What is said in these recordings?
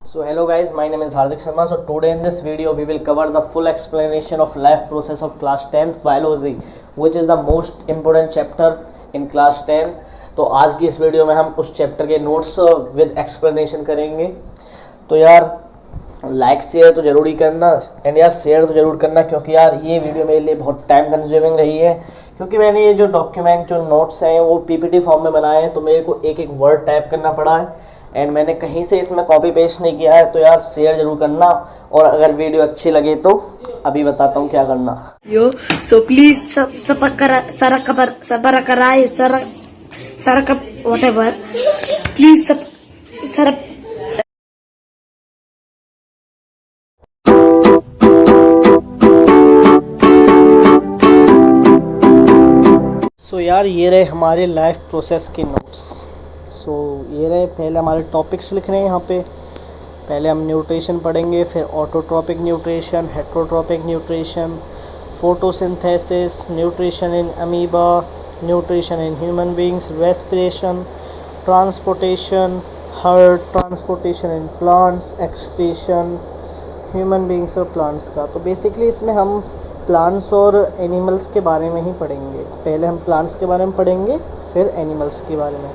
So hello guys, my name is Hardik Sharma. So today in this video we will cover the full explanation of life process of class 10th biology, which is the most important chapter in class 10. तो आज की इस video में हम उस chapter के notes with explanation करेंगे। तो यार लाइक शेयर तो ज़रूर ही करना एंड यार शेयर तो ज़रूर करना, क्योंकि यार ये वीडियो मेरे लिए बहुत टाइम कंज्यूमिंग रही है, क्योंकि मैंने ये जो डॉक्यूमेंट जो नोट्स हैं वो पीपीटी फॉर्म में बनाए हैं, तो मेरे को एक एक वर्ड टाइप करना पड़ा है एंड मैंने कहीं से इसमें कॉपी पेस्ट नहीं किया है। तो यार शेयर ज़रूर करना, और अगर वीडियो अच्छी लगे तो अभी बताता हूँ क्या करना। Yo, so please sarakap whatever. Please sarap. सो यार ये रहे हमारे लाइफ प्रोसेस के नोट्स। सो ये रहे, पहले हमारे टॉपिक्स लिख रहे हैं यहाँ पे। पहले हम न्यूट्रिशन पढ़ेंगे, फिर autotrophic nutrition, heterotrophic nutrition, photosynthesis, nutrition in amoeba, nutrition in human beings, respiration, transportation, heart, transportation in plants, excretion human beings और प्लांट्स का। तो बेसिकली इसमें हम प्लांट्स और एनिमल्स के बारे में ही पढ़ेंगे। पहले हम प्लांट्स के बारे में पढ़ेंगे, फिर एनिमल्स के बारे में।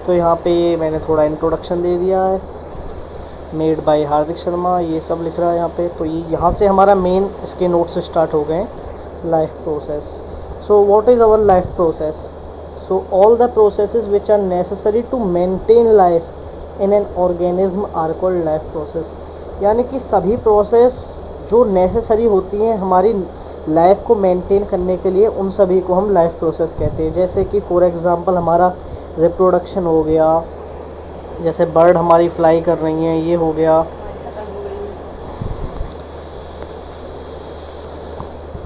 तो यहाँ पे मैंने थोड़ा इंट्रोडक्शन दे दिया है, मेड बाय हार्दिक शर्मा, ये सब लिख रहा है यहाँ पे। तो ये यहाँ से हमारा मेन इसके नोट्स स्टार्ट हो गए, life process. So what is our life process? So all the processes which are necessary to maintain life in an organism are called life process. यानी कि सभी प्रोसेस जो नेसेसरी होती हैं हमारी लाइफ को मेंटेन करने के लिए, उन सभी को हम लाइफ प्रोसेस कहते हैं। जैसे कि फॉर एग्जांपल हमारा रिप्रोडक्शन हो गया, जैसे बर्ड हमारी फ्लाई कर रही हैं, ये हो गया।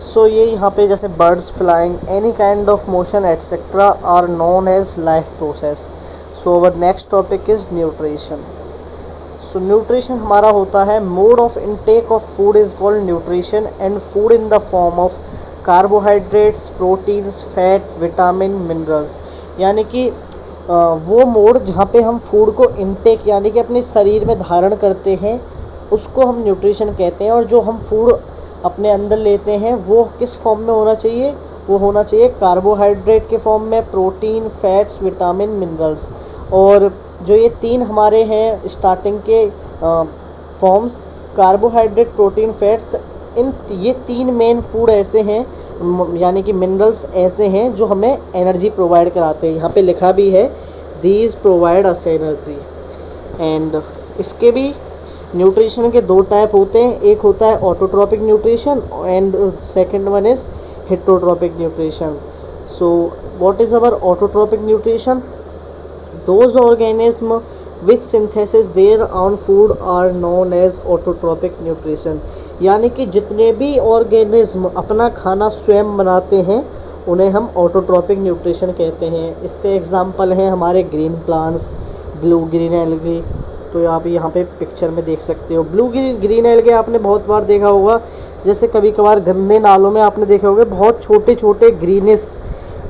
सो ये यहाँ पे जैसे birds flying, any kind of motion etcetera are known as life process. So our next topic is nutrition. So nutrition हमारा होता है mode of intake of food is called nutrition, and food in the form of carbohydrates, proteins, fat, vitamin, minerals. यानी कि वो mode जहाँ पे हम food को इनटेक यानी कि अपने शरीर में धारण करते हैं, उसको हम न्यूट्रिशन कहते हैं। और जो हम फूड अपने अंदर लेते हैं वो किस फॉर्म में होना चाहिए? वो होना चाहिए कार्बोहाइड्रेट के फॉर्म में, प्रोटीन, फैट्स, विटामिन, मिनरल्स। और जो ये तीन हमारे हैं स्टार्टिंग के फॉर्म्स, कार्बोहाइड्रेट, प्रोटीन, फैट्स, ये तीन मेन फूड ऐसे हैं यानी कि मिनरल्स ऐसे हैं जो हमें एनर्जी प्रोवाइड कराते हैं। यहाँ पे लिखा भी है these provide us energy. And इसके भी न्यूट्रिशन के दो टाइप होते हैं, एक होता है autotrophic nutrition and second one is heterotrophic nutrition. So what is our autotrophic nutrition? Those organisms which synthesis their own food are known as autotrophic nutrition। यानी कि जितने भी ऑर्गेनिज्म अपना खाना स्वयं बनाते हैं उन्हें हम ऑटोट्रॉपिक न्यूट्रिशन कहते हैं। इसके एग्जांपल हैं हमारे green plants, blue green algae. तो आप यहाँ पे पिक्चर में देख सकते हो ब्लू ग्रीन एल्गे आपने बहुत बार देखा होगा। जैसे कभी कभार गंदे नालों में आपने देखे होंगे बहुत छोटे छोटे ग्रीनिश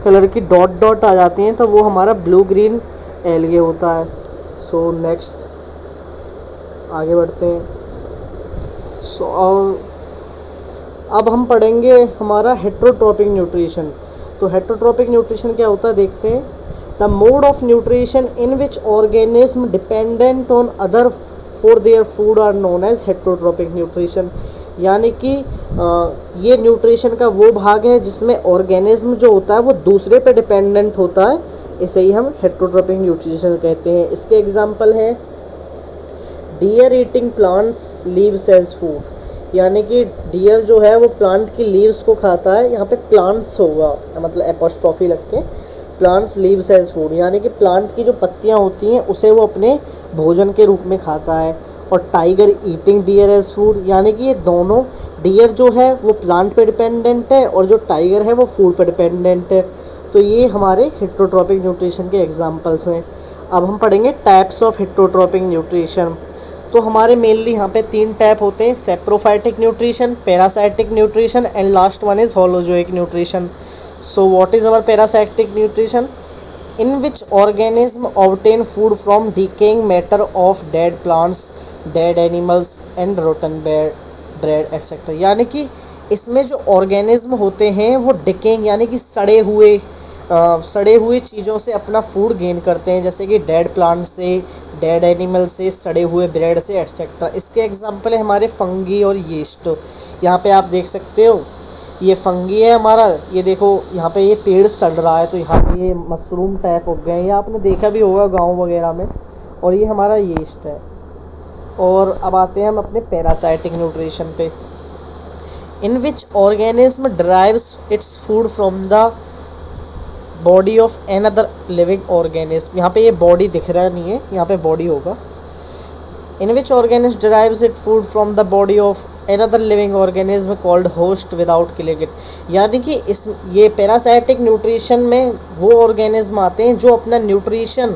कलर की डॉट डॉट आ जाती हैं, तो वो हमारा ब्लू ग्रीन एल्गे होता है। सो नेक्स्ट आगे बढ़ते हैं। सो अब हम पढ़ेंगे हमारा हेटरोट्रॉपिक न्यूट्रिशन। तो हेटरोट्रॉपिक न्यूट्रिशन क्या होता है देखते हैं। The mode of nutrition in which organism dependent on other for their food are known as heterotrophic nutrition. यानी कि ये न्यूट्रिशन का वो भाग है जिसमें ऑर्गेनिज्म जो होता है वो दूसरे पे डिपेंडेंट होता है, इसे ही हम हेटरोट्रॉपिक न्यूट्रिशन कहते हैं। इसके एग्जांपल हैं deer eating plants leaves as food. यानी कि डियर जो है वो प्लांट की लीव्स को खाता है, यहाँ पे प्लांट्स होगा मतलब एपोस्ट्रॉफी लग के, प्लांट्स लीव्स एज फूड। यानी कि प्लांट की जो पत्तियाँ होती हैं उसे वो अपने भोजन के रूप में खाता है। और tiger eating deer as food, यानी कि ये दोनों, डियर जो है वो प्लांट पे डिपेंडेंट है और जो टाइगर है वो फूड पे डिपेंडेंट है। तो ये हमारे हेटरोट्रॉपिक न्यूट्रिशन के एग्जांपल्स हैं। अब हम पढ़ेंगे टाइप्स ऑफ हेटरोट्रॉपिक न्यूट्रिशन। तो हमारे मेनली यहाँ पे तीन टाइप होते हैं, saprophytic nutrition, parasitic nutrition and last one is holozoic nutrition. So what is our parasitic nutrition? in which organism obtain food from decaying matter of dead plants, dead animals and rotten bread etc. यानी कि इसमें जो organism होते हैं वो decaying यानी कि सड़े हुए चीज़ों से अपना फूड गेन करते हैं, जैसे कि डेड प्लांट से, डेड एनिमल से, सड़े हुए ब्रेड से एट्सेट्रा। इसके एग्जांपल है हमारे फंगी और यीस्ट। यहाँ पे आप देख सकते हो ये फंगी है हमारा, ये देखो यहाँ पे ये पेड़ सड़ रहा है तो यहाँ पे ये मशरूम टाइप हो गए हैं, ये आपने देखा भी होगा गांव वगैरह में। और ये हमारा यीस्ट है। और अब आते हैं हम अपने पैरासाइटिक न्यूट्रिशन पे। In which organism derives its food from the body of another living organism. यहाँ पे ये बॉडी दिख रहा नहीं है, यहाँ पे बॉडी होगा। In which organism derives it food from the body of another living organism called host without killing it. यानी कि ये पैरासाइटिक न्यूट्रिशन में वो ऑर्गेनिज्म आते हैं जो अपना न्यूट्रिशन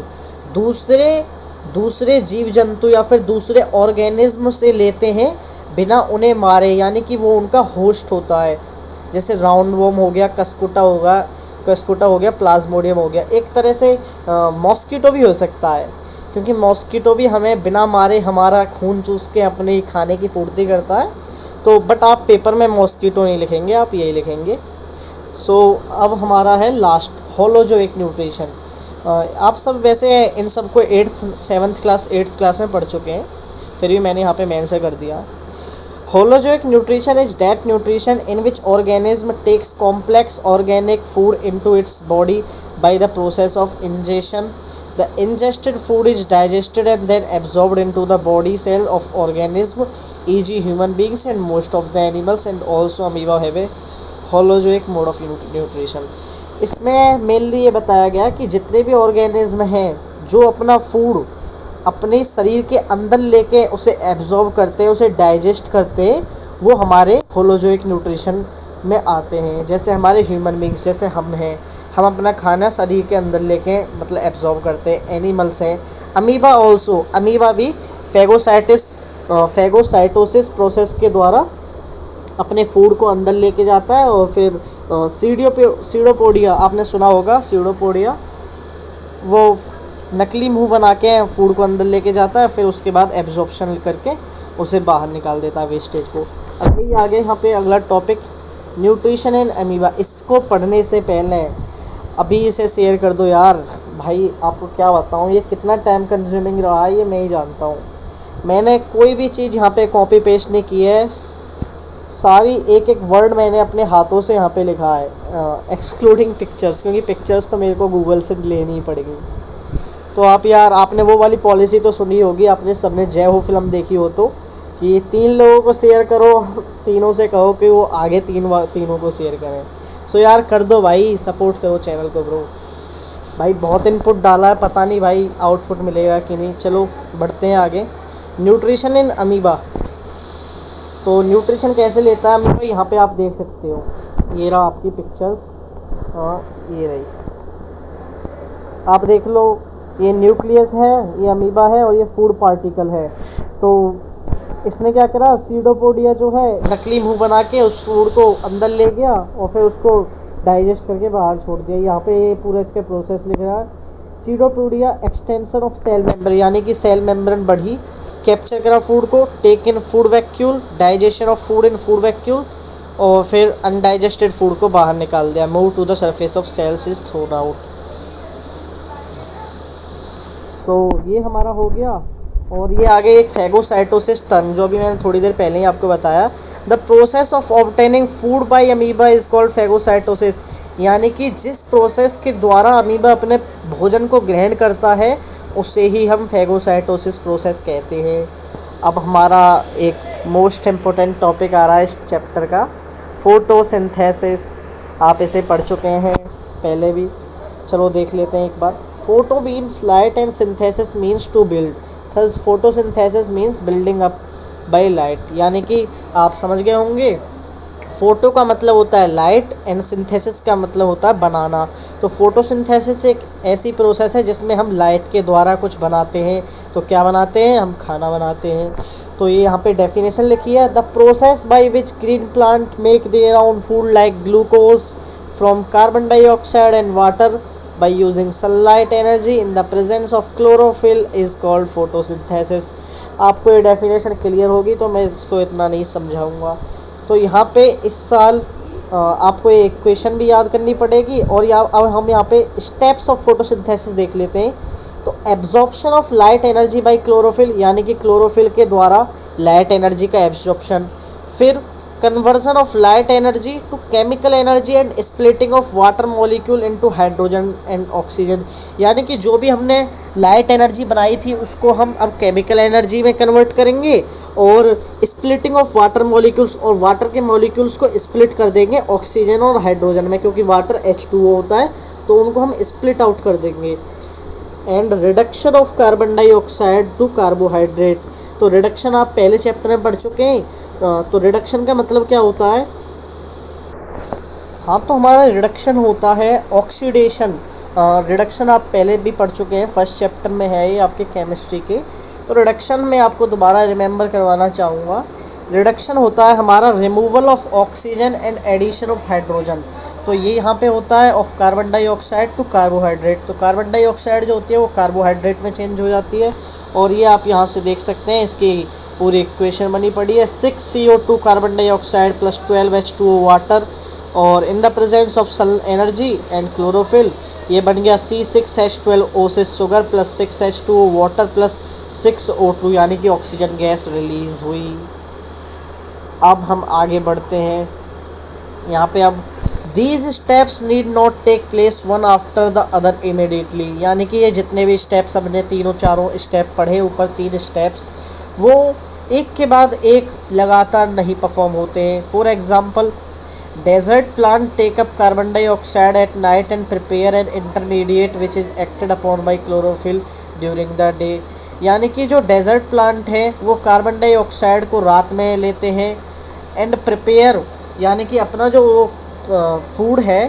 दूसरे जीव जंतु या फिर दूसरे ऑर्गेनिज्म से लेते हैं बिना उन्हें मारे, यानी कि वो उनका होस्ट होता है। जैसे राउंड वॉर्म हो गया, कस्कुटा हो गया, प्लाज्मोडियम हो गया। एक तरह से मॉस्किटो भी हो सकता है, क्योंकि मॉस्किटो भी हमें बिना मारे हमारा खून चूस के अपने खाने की पूर्ति करता है। तो बट आप पेपर में मॉस्किटो नहीं लिखेंगे, आप यही लिखेंगे। अब हमारा है लास्ट, होलोजोइक न्यूट्रिशन। आप सब वैसे इन सबको 7th क्लास 8th क्लास में पढ़ चुके हैं, फिर भी मैंने यहाँ पे मेंशन कर दिया। Holozoic nutrition is that nutrition in which organism takes complex organic food into its body by the process of ingestion. The ingested food is digested and then absorbed into the body cell of organism, e.g. human beings and most of the animals and also amoeba have a holozoic mode of nutrition. इसमें mainly ये बताया गया कि जितने भी organism हैं जो अपना फूड अपने शरीर के अंदर लेके उसे एब्जॉर्ब करते हैं, उसे डाइजेस्ट करते हैं, वो हमारे होलोजोइक न्यूट्रिशन में आते हैं। जैसे हमारे ह्यूमन बींग्स, जैसे हम हैं, हम अपना खाना शरीर के अंदर लेके मतलब एब्जॉर्ब करते हैं। एनिमल्स हैं, अमीबा ऑल्सो, अमीबा भी फैगोसाइटोसिस प्रोसेस के द्वारा अपने फूड को अंदर लेके जाता है। और फिर सीडोपोडिया, आपने सुना होगा सीडोपोडिया, वो नकली मुंह बना के फूड को अंदर लेके जाता है, फिर उसके बाद एब्जॉर्प्शन करके उसे बाहर निकाल देता है वेस्टेज को। अभी आगे यहाँ पे अगला टॉपिक न्यूट्रिशन एंड अमीबा। इसको पढ़ने से पहले अभी इसे शेयर कर दो यार भाई, आपको क्या बताऊँ ये कितना टाइम कंज्यूमिंग रहा है ये मैं ही जानता हूँ। मैंने कोई भी चीज़ यहाँ पे कॉपी पेस्ट नहीं की है, सारी एक एक वर्ड मैंने अपने हाथों से यहाँ पे लिखा है, एक्सक्लूडिंग पिक्चर्स, क्योंकि पिक्चर्स तो मेरे को गूगल से लेनी ही पड़ेगी। तो आप यार, आपने वो वाली पॉलिसी तो सुनी होगी, आपने सबने जय हो फिल्म देखी हो, तो कि 3 लोगों को शेयर करो, तीनों से कहो कि वो आगे तीनों को शेयर करें। सो यार कर दो भाई, सपोर्ट करो चैनल को ब्रो। भाई बहुत इनपुट डाला है, पता नहीं भाई आउटपुट मिलेगा कि नहीं। चलो बढ़ते हैं आगे। Nutrition in amoeba. तो न्यूट्रिशन कैसे लेता है अमीबा, यहाँ पे आप देख सकते हो, ये रहा आपकी पिक्चर्स, हाँ ये रही, आप देख लो, ये न्यूक्लियस है, ये अमीबा है और ये फूड पार्टिकल है। तो इसने क्या करा, सीडोपोडिया जो है नकली मुंह बना के उस फूड को अंदर ले गया और फिर उसको डाइजेस्ट करके बाहर छोड़ दिया। यहाँ पे ये पूरा इसके प्रोसेस लिख रहा है। Pseudopodia extension of cell membrane, यानी कि सेल मेम्ब्रेन बढ़ी, कैप्चर करा फूड को, take in food vacuole, digestion of food in food vacuole, और फिर अनडाइजेस्टेड फूड को बाहर निकाल दिया। Move to the surface of cells is thrown out. तो ये हमारा हो गया। और ये आगे एक फैगोसाइटोसिस टर्म, जो भी मैंने थोड़ी देर पहले ही आपको बताया। The process of obtaining food by amoeba is called phagocytosis, यानी कि जिस प्रोसेस के द्वारा अमीबा अपने भोजन को ग्रहण करता है उसे ही हम फैगोसाइटोसिस प्रोसेस कहते हैं। अब हमारा एक मोस्ट इम्पोर्टेंट टॉपिक आ रहा है इस चैप्टर का, फोटोसिंथेसिस। आप इसे पढ़ चुके हैं पहले भी, चलो देख लेते हैं एक बार। Photo means light and synthesis means to build, thus photosynthesis means building up by light. यानी कि आप समझ गए होंगे, फोटो का मतलब होता है लाइट एंड सिंथेसिस का मतलब होता है बनाना। तो फोटोसिंथेसिस एक ऐसी प्रोसेस है जिसमें हम लाइट के द्वारा कुछ बनाते हैं। तो क्या बनाते हैं, हम खाना बनाते हैं। तो ये यहाँ पे डेफिनेशन लिखी है, the process by which green plant make their own food like glucose from carbon dioxide and water by using sunlight energy in the presence of chlorophyll is called photosynthesis। आपको ये डेफिनेशन क्लियर होगी तो मैं इसको इतना नहीं समझाऊंगा। तो यहाँ पे इस साल आपको एक इक्वेशन भी याद करनी पड़ेगी और अब हम यहाँ पे स्टेप्स ऑफ फोटोसिंथेसिस देख लेते हैं। तो absorption of light energy by chlorophyll, यानी कि क्लोरोफिल के द्वारा लाइट एनर्जी का एब्जॉर्प्शन। फिर conversion of light energy to chemical energy and splitting of water molecule into hydrogen and oxygen, यानी कि जो भी हमने लाइट एनर्जी बनाई थी उसको हम अब केमिकल एनर्जी में कन्वर्ट करेंगे और स्प्लिटिंग ऑफ वाटर मॉलिक्यूल्स, और वाटर के मॉलिक्यूल्स को स्प्लिट कर देंगे ऑक्सीजन और हाइड्रोजन में, क्योंकि वाटर H2O होता है तो उनको हम स्प्लिट आउट कर देंगे। And reduction of carbon dioxide to carbohydrate. तो रिडक्शन आप पहले चैप्टर में पढ़ चुके हैं। तो रिडक्शन का मतलब क्या होता है? हाँ, तो हमारा रिडक्शन होता है ऑक्सीडेशन। रिडक्शन आप पहले भी पढ़ चुके हैं, फर्स्ट चैप्टर में है ये आपके केमिस्ट्री के। तो रिडक्शन में आपको दोबारा रिमेंबर करवाना चाहूँगा। रिडक्शन होता है हमारा removal of oxygen and addition of hydrogen. तो ये यहाँ पे होता है of carbon dioxide to carbohydrate. तो कार्बन डाइऑक्साइड जो होती है वो कार्बोहाइड्रेट में चेंज हो जाती है, और ये आप यहाँ से देख सकते हैं, इसकी पूरी इक्वेशन बनी पड़ी है। 6CO2 carbon dioxide plus 12H2O water, और in the presence of sun energy and chlorophyll ये बन गया C6H12O से sugar plus 6H2O water plus 6O2, यानी कि ऑक्सीजन गैस रिलीज हुई। अब हम आगे बढ़ते हैं यहाँ पे। अब these steps need not take place one after the other immediately, यानी कि ये जितने भी स्टेप्स हमने तीनों चारों स्टेप पढ़े, ऊपर 3 स्टेप्स, वो एक के बाद एक लगातार नहीं परफॉर्म होते हैं। For example, desert plant take up carbon dioxide at night and prepare an intermediate which is acted upon by chlorophyll during the day, यानी कि जो डेजर्ट प्लांट है वो कार्बन डाइऑक्साइड को रात में लेते हैं, एंड प्रिपेयर यानी कि अपना जो फूड है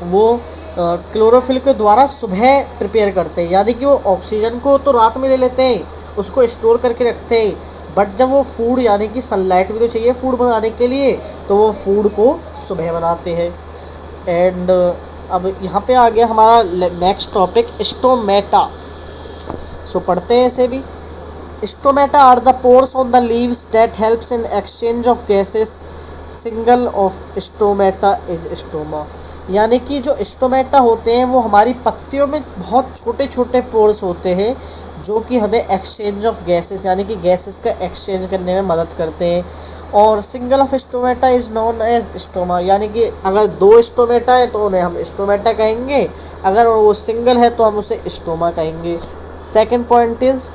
वो क्लोरोफिल के द्वारा सुबह प्रिपेयर करते हैं, यानी कि वो ऑक्सीजन को तो रात में ले लेते हैं, उसको स्टोर करके रखते हैं, बट जब वो फूड यानी कि सनलाइट भी तो चाहिए फूड बनाने के लिए, तो वो फूड को सुबह बनाते हैं। एंड अब यहाँ पे आ गया हमारा नेक्स्ट टॉपिक, स्टोमेटा। सो पढ़ते हैं इसे भी। Stomata are the pores on the leaves that helps in exchange of gases. Single of stomata is stoma, यानी कि जो स्टोमेटा होते हैं वो हमारी पत्तियों में बहुत छोटे छोटे पोर्स होते हैं जो कि हमें एक्सचेंज ऑफ गैसेस यानी कि गैसेस का एक्सचेंज करने में मदद करते हैं। और single of stomata is known as stoma, यानी कि अगर 2 स्टोमेटा है तो उन्हें हम स्टोमेटा कहेंगे, अगर वो सिंगल है तो हम उसे स्टोमा कहेंगे। Second point is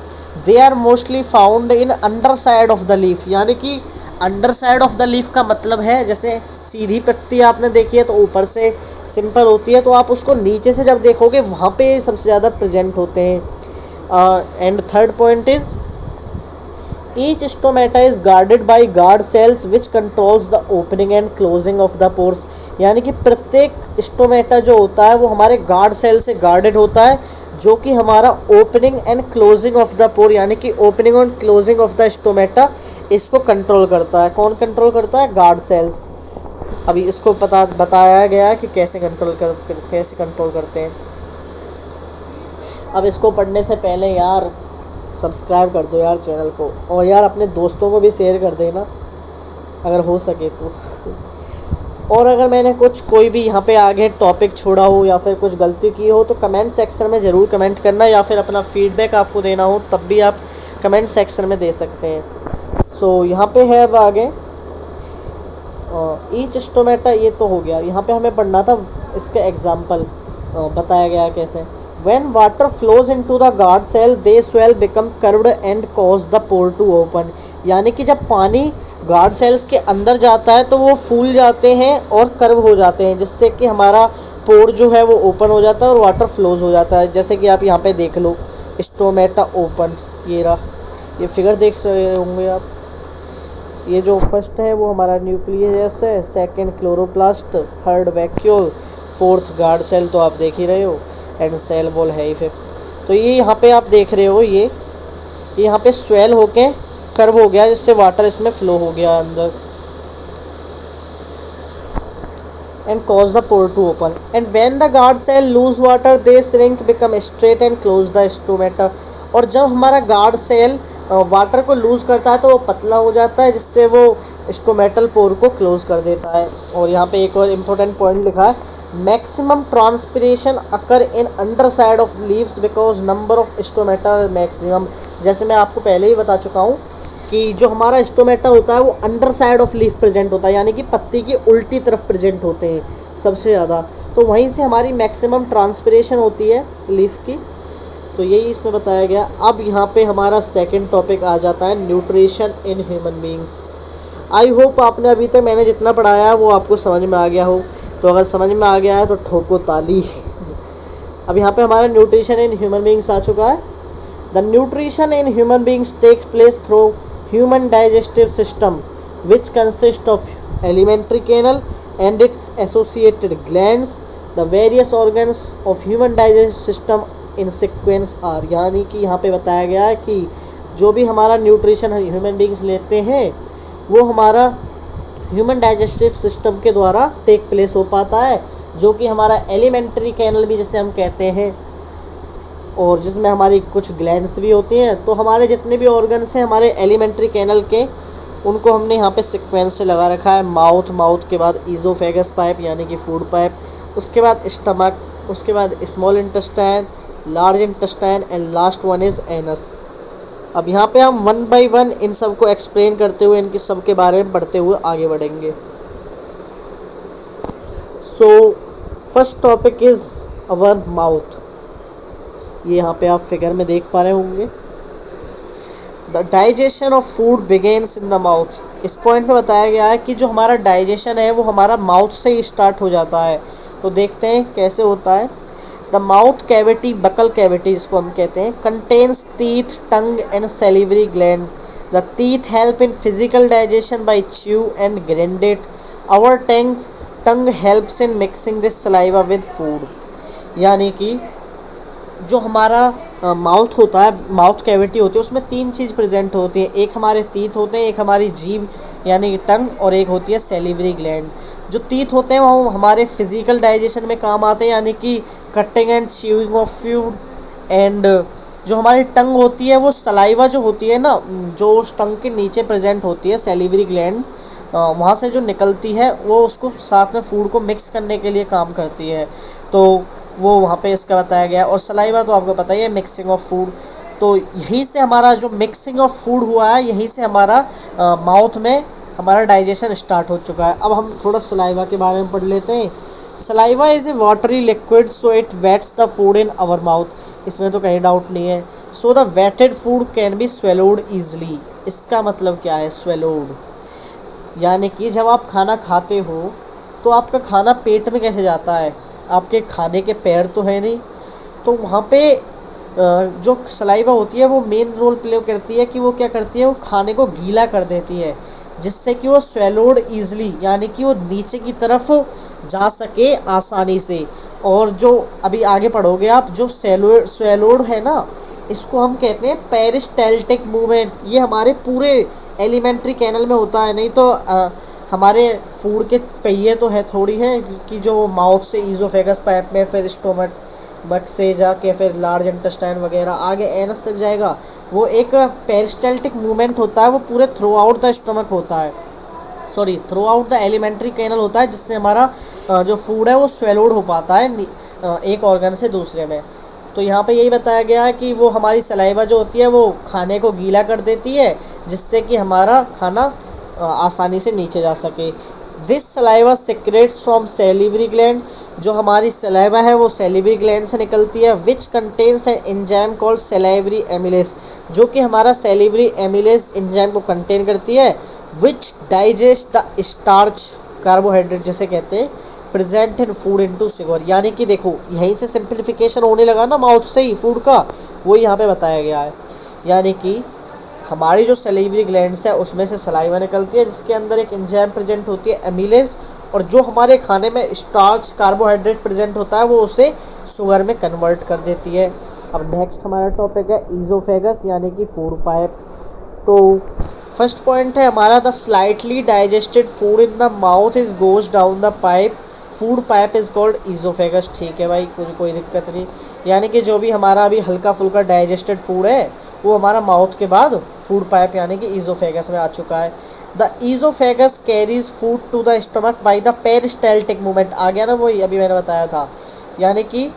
they are mostly found in under side of the leaf, यानी कि under side of the leaf का मतलब है जैसे सीधी पत्ती आपने देखी है तो ऊपर से सिंपल होती है, तो आप उसको नीचे से जब देखोगे वहाँ पे सबसे ज़्यादा प्रेजेंट होते हैं। And third point is each stomata is guarded by guard cells which controls the opening and closing of the pores, यानी कि प्रत्येक स्टोमेटा जो होता है वो हमारे गार्ड सेल से गार्डेड होता है जो कि हमारा opening and closing of the pore यानी कि ओपनिंग और क्लोजिंग ऑफ द स्टोमेटा इसको कंट्रोल करता है। कौन कंट्रोल करता है? Guard cells. अभी इसको बताया गया है कि कैसे कंट्रोल करते हैं। अब इसको पढ़ने से पहले यार सब्सक्राइब कर दो यार चैनल को, और यार अपने दोस्तों को भी शेयर कर देना अगर हो सके तो। और अगर मैंने कोई भी यहाँ पे आगे टॉपिक छोड़ा हो या फिर कुछ गलती की हो तो कमेंट सेक्शन में ज़रूर कमेंट करना, या फिर अपना फीडबैक आपको देना हो तब भी आप कमेंट सेक्शन में दे सकते हैं। सो यहाँ पे है अब आगे ईच स्टोमेटा, ये तो हो गया। यहाँ पे हमें पढ़ना था इसका एग्जाम्पल बताया गया कैसे। When water flows into the guard cell, they swell, become curved and cause the pore to open, यानी कि जब पानी गार्ड सेल्स के अंदर जाता है तो वो फूल जाते हैं और कर्व हो जाते हैं, जिससे कि हमारा पोर जो है वो ओपन हो जाता है और वाटर फ्लोज हो जाता है। जैसे कि आप यहाँ पे देख लो स्टोमेटा ओपन, ये रहा, ये फिगर देख रहे होंगे आप। ये जो फर्स्ट है वो हमारा न्यूक्लियस है, second chloroplast, third vacuole, fourth guard cell तो आप देख ही रहे हो, एंड सेल वॉल है ही फिर। तो ये यहाँ पे आप देख रहे हो ये यहाँ पे स्वेल होके कर्व हो गया, जिससे वाटर इसमें फ्लो हो गया अंदर। and cause the pore to open. And when the guard cell lose water, they shrink, become straight and close the stomata. और जब हमारा गार्ड सेल वाटर को लूज करता है तो वो पतला हो जाता है, जिससे वो स्टोमेटल पोर को क्लोज कर देता है. और यहाँ पे एक और इम्पोर्टेंट पॉइंट लिखा है, maximum transpiration occur in under side of leaves because number of stomata maximum. जैसे मैं आपको पहले ही बता चुका हूँ कि जो हमारा स्टोमेटा होता है वो under side of leaf present होता है, यानी कि पत्ती की उल्टी तरफ प्रेजेंट होते हैं सबसे ज़्यादा. तो वहीं से हमारी मैक्सिमम ट्रांसपिरेशन होती है लीफ की. तो यही इसमें बताया गया. अब यहाँ पे हमारा सेकंड टॉपिक आ जाता है, nutrition in human beings. I hope आपने अभी तक मैंने जितना पढ़ाया है वो आपको समझ में आ गया हो. तो अगर समझ में आ गया है तो ठोको ताली. अब यहाँ पे हमारा न्यूट्रिशन इन ह्यूमन बींग्स आ चुका है. The nutrition in human beings takes place through human digestive system which consist of alimentary canal and its associated glands. The various organs of human digestive system in sequence are. यानी कि यहाँ पे बताया गया है कि जो भी हमारा न्यूट्रिशन ह्यूमन बींग्स लेते हैं वो हमारा ह्यूमन डाइजेस्टिव सिस्टम के द्वारा टेक प्लेस हो पाता है, जो कि हमारा एलिमेंट्री कैनल भी जिसे हम कहते हैं, और जिसमें हमारी कुछ ग्लैंड्स भी होती हैं. तो हमारे जितने भी ऑर्गन्स हैं हमारे एलिमेंट्री कैनल के, उनको हमने यहाँ पे सीक्वेंस से लगा रखा है. माउथ के बाद ईजोफेगस पाइप यानी कि फूड पाइप, उसके बाद स्टमक, उसके बाद small intestine, large intestine and last one is anus. अब यहाँ पे हम वन बाय वन इन सब को एक्सप्लेन करते हुए इनके सब के बारे में पढ़ते हुए आगे बढ़ेंगे. So first topic is our mouth. ये यहाँ पे आप फिगर में देख पा रहे होंगे. The digestion of food begins in the mouth. इस पॉइंट में बताया गया है कि जो हमारा डाइजेशन है वो हमारा माउथ से ही स्टार्ट हो जाता है. तो देखते हैं कैसे होता है. The mouth cavity, buccal cavity जिसको हम कहते हैं, contains teeth, tongue and salivary gland. The teeth help in physical digestion by chew and grind it. Our tongue helps in mixing this saliva with food. यानी कि जो हमारा mouth होता है, माउथ कैविटी होती है, उसमें तीन चीज़ प्रेजेंट होती है. एक हमारे टीथ होते हैं, एक हमारी जीभ यानी कि टंग, और एक होती है सैलिवरी ग्लैंड. जो टीथ होते हैं वो हमारे फिजिकल डाइजेशन में काम आते हैं, यानी कि cutting and chewing of food. And जो हमारी टंग होती है वो सलाइवा जो होती है ना, जो उस टंग के नीचे प्रेजेंट होती है सैलिवरी ग्लैंड, वहाँ से जो निकलती है वो उसको साथ में फूड को मिक्स करने के लिए काम करती है. तो वो वहाँ पे इसका बताया गया. और सलाइवा तो आपको पता ही है, मिक्सिंग ऑफ फूड. तो यहीं से हमारा जो मिक्सिंग ऑफ फूड हुआ है, यहीं से हमारा माउथ में हमारा डाइजेशन स्टार्ट हो चुका है. अब हम थोड़ा सलाइवा के बारे में पढ़ लेते हैं. Saliva is a watery liquid so it wets the food in our mouth. इसमें तो कहीं डाउट नहीं है. So the wetted food can be swallowed easily. इसका मतलब क्या है स्वेलोड? यानी कि जब आप खाना खाते हो तो आपका खाना पेट में कैसे जाता है? आपके खाने के पैर तो है नहीं. तो वहाँ पे जो सलाइवा होती है वो मेन रोल प्ले करती है कि वो क्या करती है, वो खाने को गीला कर देती है, जिससे कि वो स्वेलोड ईजिली, यानी कि वो नीचे की तरफ जा सके आसानी से. और जो अभी आगे पढ़ोगे आप, जो स्वेलोड है ना, इसको हम कहते हैं पेरिस्टाल्टिक मूवमेंट. ये हमारे पूरे एलिमेंट्री कैनल में होता है. नहीं तो हमारे फूड के पहिए तो है थोड़ी है कि जो माउथ से ईजोफेगस पाइप में, फिर स्टोमक से जाके फिर लार्ज इंटेस्टाइन वगैरह आगे एनस तक जाएगा. वो एक पेरिस्टाल्टिक मूवमेंट होता है, वो पूरे थ्रू आउट द स्टमक होता है, sorry throughout the alimentary canal होता है, जिससे हमारा जो फूड है वो स्वेलोड हो पाता है एक ऑर्गन से दूसरे में. तो यहाँ पे यही बताया गया है कि वो हमारी सलाइवा जो होती है वो खाने को गीला कर देती है, जिससे कि हमारा खाना आसानी से नीचे जा सके. This saliva secretes from salivary gland. जो हमारी सलाइवा है वो सैलिवरी ग्लैंड से निकलती है. Which contains an enzyme called salivary amylase, जो कि हमारा सैलिवरी एमिलेज एंजाइम को कंटेन करती है. विच डाइजेस्ट द स्टार्च, कार्बोहाइड्रेट जैसे कहते हैं, present in food into sugar. यानी कि देखो यहीं से सिंप्लीफिकेशन होने लगा ना माउथ से ही फूड का, वो यहाँ पे बताया गया है. यानी कि हमारी जो सैलिवरी ग्लैंड्स है उसमें से सलाइवा निकलती है, जिसके अंदर एक एंजाइम प्रेजेंट होती है एमिलेज, और जो हमारे खाने में स्टार्च कार्बोहाइड्रेट प्रेजेंट होता है वो उसे शुगर में कन्वर्ट कर देती है. अब नेक्स्ट हमारा टॉपिक है ईजोफेगस यानी कि फूड पाइप. तो फर्स्ट पॉइंट है हमारा, the slightly digested food in the mouth is goes down the pipe food pipe is called oesophagus. ठीक है भाई, कोई दिक्कत नहीं। यानी कि जो भी हमारा अभी हल्का फुल्का डाइजेस्टेड फूड है वो हमारा माउथ के बाद फूड पाइप यानी कि ईजोफेगस में आ चुका है। The oesophagus carries food to the stomach by the peristaltic movement. आ गया ना, वही अभी मैंने बताया था। यानी कि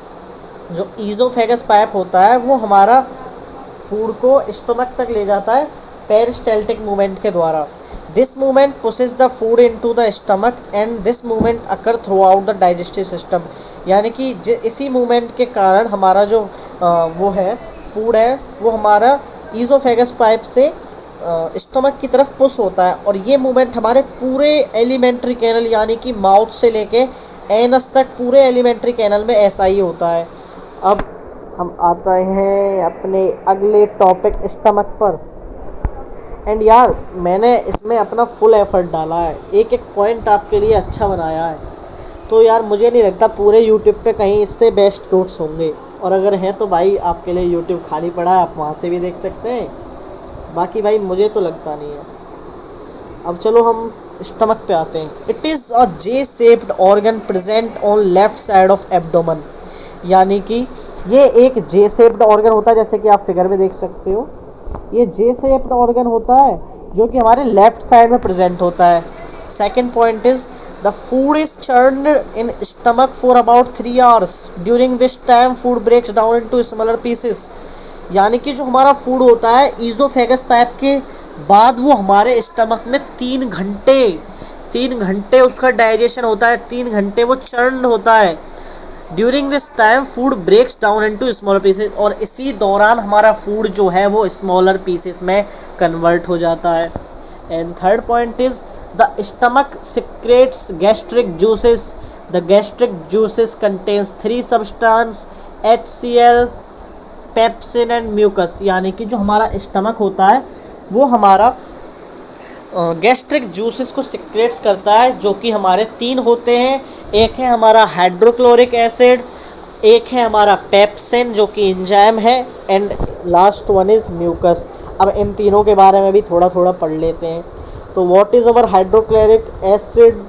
जो ईजोफेगस पाइप होता है वो हमारा फूड को स्टमक तक ले जाता है पेरिस्टाल्टिक मूवमेंट के द्वारा। This movement pushes the food into the stomach and this movement occur through out the digestive system. यानी कि इसी मूवमेंट के कारण हमारा जो वो है फूड है वो हमारा ईजोफेगस पाइप से स्टमक की तरफ पुश होता है, और ये मूवमेंट हमारे पूरे एलिमेंट्री कैनल यानी कि माउथ से लेके एनस तक पूरे एलिमेंट्री कैनल में ऐसा ही होता है। अब हम आते हैं अपने अगले टॉपिक स्टमक पर। एंड यार मैंने इसमें अपना फुल एफर्ट डाला है, एक एक पॉइंट आपके लिए अच्छा बनाया है। तो यार मुझे नहीं लगता पूरे यूट्यूब पे कहीं इससे बेस्ट नोट्स होंगे, और अगर हैं तो भाई आपके लिए यूट्यूब खाली पड़ा है, आप वहाँ से भी देख सकते हैं। बाकी भाई मुझे तो लगता नहीं है। अब चलो हम स्टमक पे आते हैं। It is a J shaped organ present on left side of abdomen. यानी कि ये एक जे शेप्ड ऑर्गन होता है, जैसे कि आप फिगर में देख सकते हो। ये जे शेप्ड ऑर्गन होता है जो कि हमारे लेफ्ट साइड में प्रेजेंट होता है। Second point is the food is churned in stomach for about 3 hours। During this time food breaks down into smaller pieces. यानी कि जो हमारा फूड होता है ईजोफेगस पाइप के बाद वो हमारे स्टमक में 3 घंटे उसका डाइजेशन होता है, 3 घंटे वो churned होता है। During this time food breaks down into smaller pieces, और इसी दौरान हमारा फूड जो है वो स्मॉलर पीसेस में कन्वर्ट हो जाता है। And third point is the stomach secretes gastric juices. The gastric juices contains 3 substance HCl, pepsin and mucus. यानी कि जो हमारा स्टमक होता है वो हमारा गैस्ट्रिक जूसेस को सिक्रेट्स करता है, जो कि हमारे 3 होते हैं। एक है हमारा हाइड्रोक्लोरिक एसिड, एक है हमारा पेप्सिन जो कि एंजाइम है, and last one is mucus. अब इन तीनों के बारे में भी थोड़ा थोड़ा पढ़ लेते हैं। तो what is our hydrochloric acid?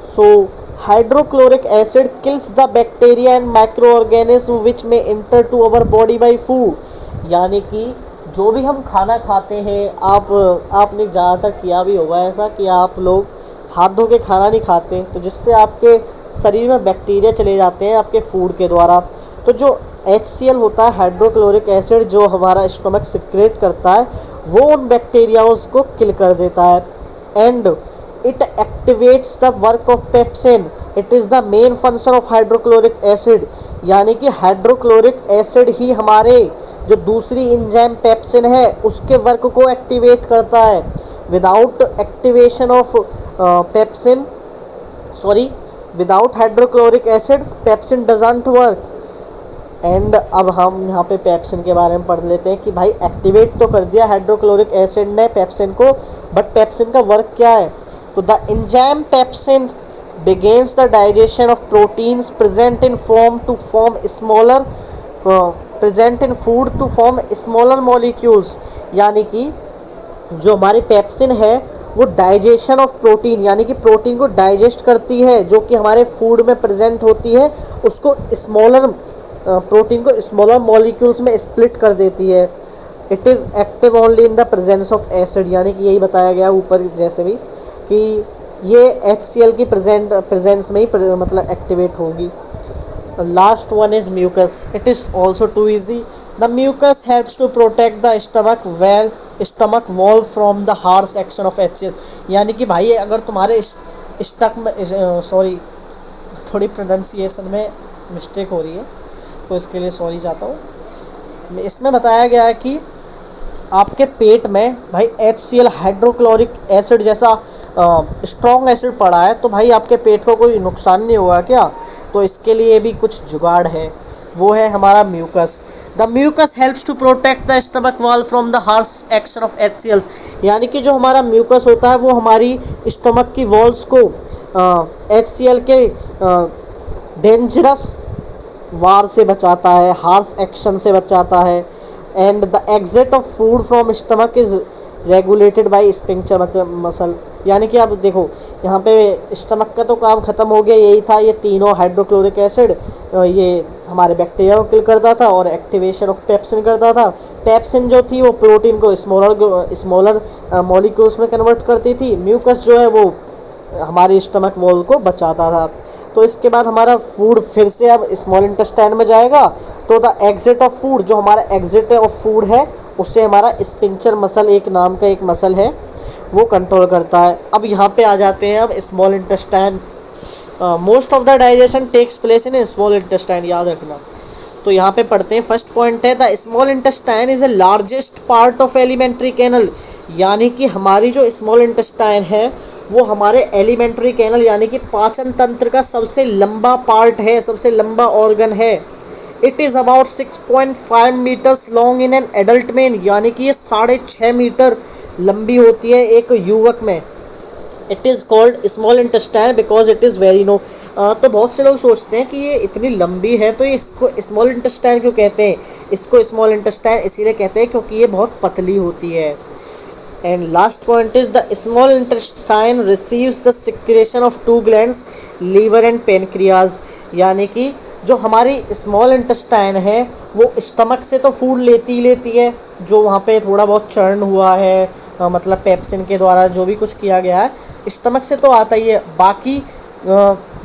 So hydrochloric acid kills the bacteria and micro organism which may enter to our body by food. यानी कि जो भी हम खाना खाते हैं, आपने ज़्यादातर किया भी होगा ऐसा कि आप लोग हाथ धो के खाना नहीं खाते, तो जिससे आपके शरीर में बैक्टीरिया चले जाते हैं आपके फूड के द्वारा। तो जो HCl होता है हाइड्रोक्लोरिक एसिड जो हमारा स्टमक सिक्रेट करता है वो उन बैक्टीरियाज को किल कर देता है। And it activates the work of pepsin. It is the main function of hydrochloric acid. यानी कि हाइड्रोक्लोरिक एसिड ही हमारे जो दूसरी एंजाइम पेप्सिन है उसके वर्क को एक्टिवेट करता है। Without activation of pepsin, without hydrochloric acid pepsin doesn't work. And अब हम यहाँ पे पेप्सिन के बारे में पढ़ लेते हैं कि भाई एक्टिवेट तो कर दिया हाइड्रोक्लोरिक एसिड ने पेप्सिन को, बट पेप्सिन का वर्क क्या है? तो the enzyme pepsin begins the digestion of proteins present in food to form smaller molecules। यानी कि जो हमारी पेप्सिन है वो डाइजेशन ऑफ प्रोटीन यानी कि प्रोटीन को डाइजेस्ट करती है जो कि हमारे फूड में प्रेजेंट होती है, उसको प्रोटीन को स्मॉलर मॉलिक्यूल्स में स्प्लिट कर देती है। It is active only in the presence of acid. यानी कि यही बताया गया ऊपर जैसे भी कि ये HCl की प्रेजेंस में ही मतलब एक्टिवेट होगी। Last one is mucus. It is also too easy. The mucus helps to protect the stomach wall from the harsh action of HCl। यानी कि भाई अगर तुम्हारे थोड़ी प्रोनाउंसिएशन में मिस्टेक हो रही है तो इसके लिए सॉरी चाहता हूँ। इसमें बताया गया है कि आपके पेट में भाई HCl हाइड्रोक्लोरिक एसिड जैसा स्ट्रॉन्ग एसिड पड़ा है, तो भाई आपके पेट को कोई नुकसान नहीं होगा क्या? तो इसके लिए भी कुछ जुगाड़ है, वो है हमारा mucus. The mucus helps to protect the stomach wall from the harsh action of HCl। यानी कि जो हमारा म्यूकस होता है वो हमारी स्टमक की वॉल्स को HCl के डेंजरस वार से बचाता है, हार्श एक्शन से बचाता है। And the exit of food from stomach is regulated by sphincter muscle. यानी कि आप देखो यहाँ पे स्टमक का तो काम ख़त्म हो गया, यही था, ये तीनों हाइड्रोक्लोरिक एसिड ये हमारे बैक्टीरिया को किल करता था और एक्टिवेशन ऑफ पेप्सिन करता था। पेप्सिन जो थी वो प्रोटीन को स्मॉलर मॉलिक्यूल्स में कन्वर्ट करती थी। म्यूकस जो है वो हमारे स्टमक वॉल को बचाता था। तो इसके बाद हमारा फूड फिर से अब स्मॉल इंटेस्टाइन में जाएगा। तो द एग्जिट ऑफ फूड, जो हमारा एग्जिट ऑफ फूड है उससे हमारा स्पिंचर मसल एक नाम का एक मसल है वो कंट्रोल करता है। अब यहाँ पे आ जाते हैं अब small intestine. Most of the digestion takes place in small intestine, याद रखना। तो यहाँ पे पढ़ते हैं, फर्स्ट पॉइंट है the small intestine is the largest part of alimentary canal, यानी कि हमारी जो स्मॉल इंटेस्टाइन है वो हमारे एलिमेंट्री कैनल यानी कि पाचन तंत्र का सबसे लंबा पार्ट है, सबसे लंबा ऑर्गन है। It is about 6.5 metres long in an adult man, यानी कि ये 6.5 मीटर लंबी होती है एक युवक में। It is called small intestine because it is very no. तो बहुत से लोग सोचते हैं कि ये इतनी लंबी है तो ये इसको स्मॉल इंटेस्टाइन क्यों कहते हैं। इसको स्मॉल इंटेस्टाइन इसीलिए कहते हैं क्योंकि ये बहुत पतली होती है। And last point is the small intestine receives the secretion of 2 glands, liver and pancreas, यानी कि जो हमारी स्मॉल इंटेस्टाइन है वो स्टमक से तो फूड लेती है, जो वहाँ पे थोड़ा बहुत चर्न हुआ है मतलब पेप्सिन के द्वारा जो भी कुछ किया गया है स्टमक से तो आता ही है। बाकी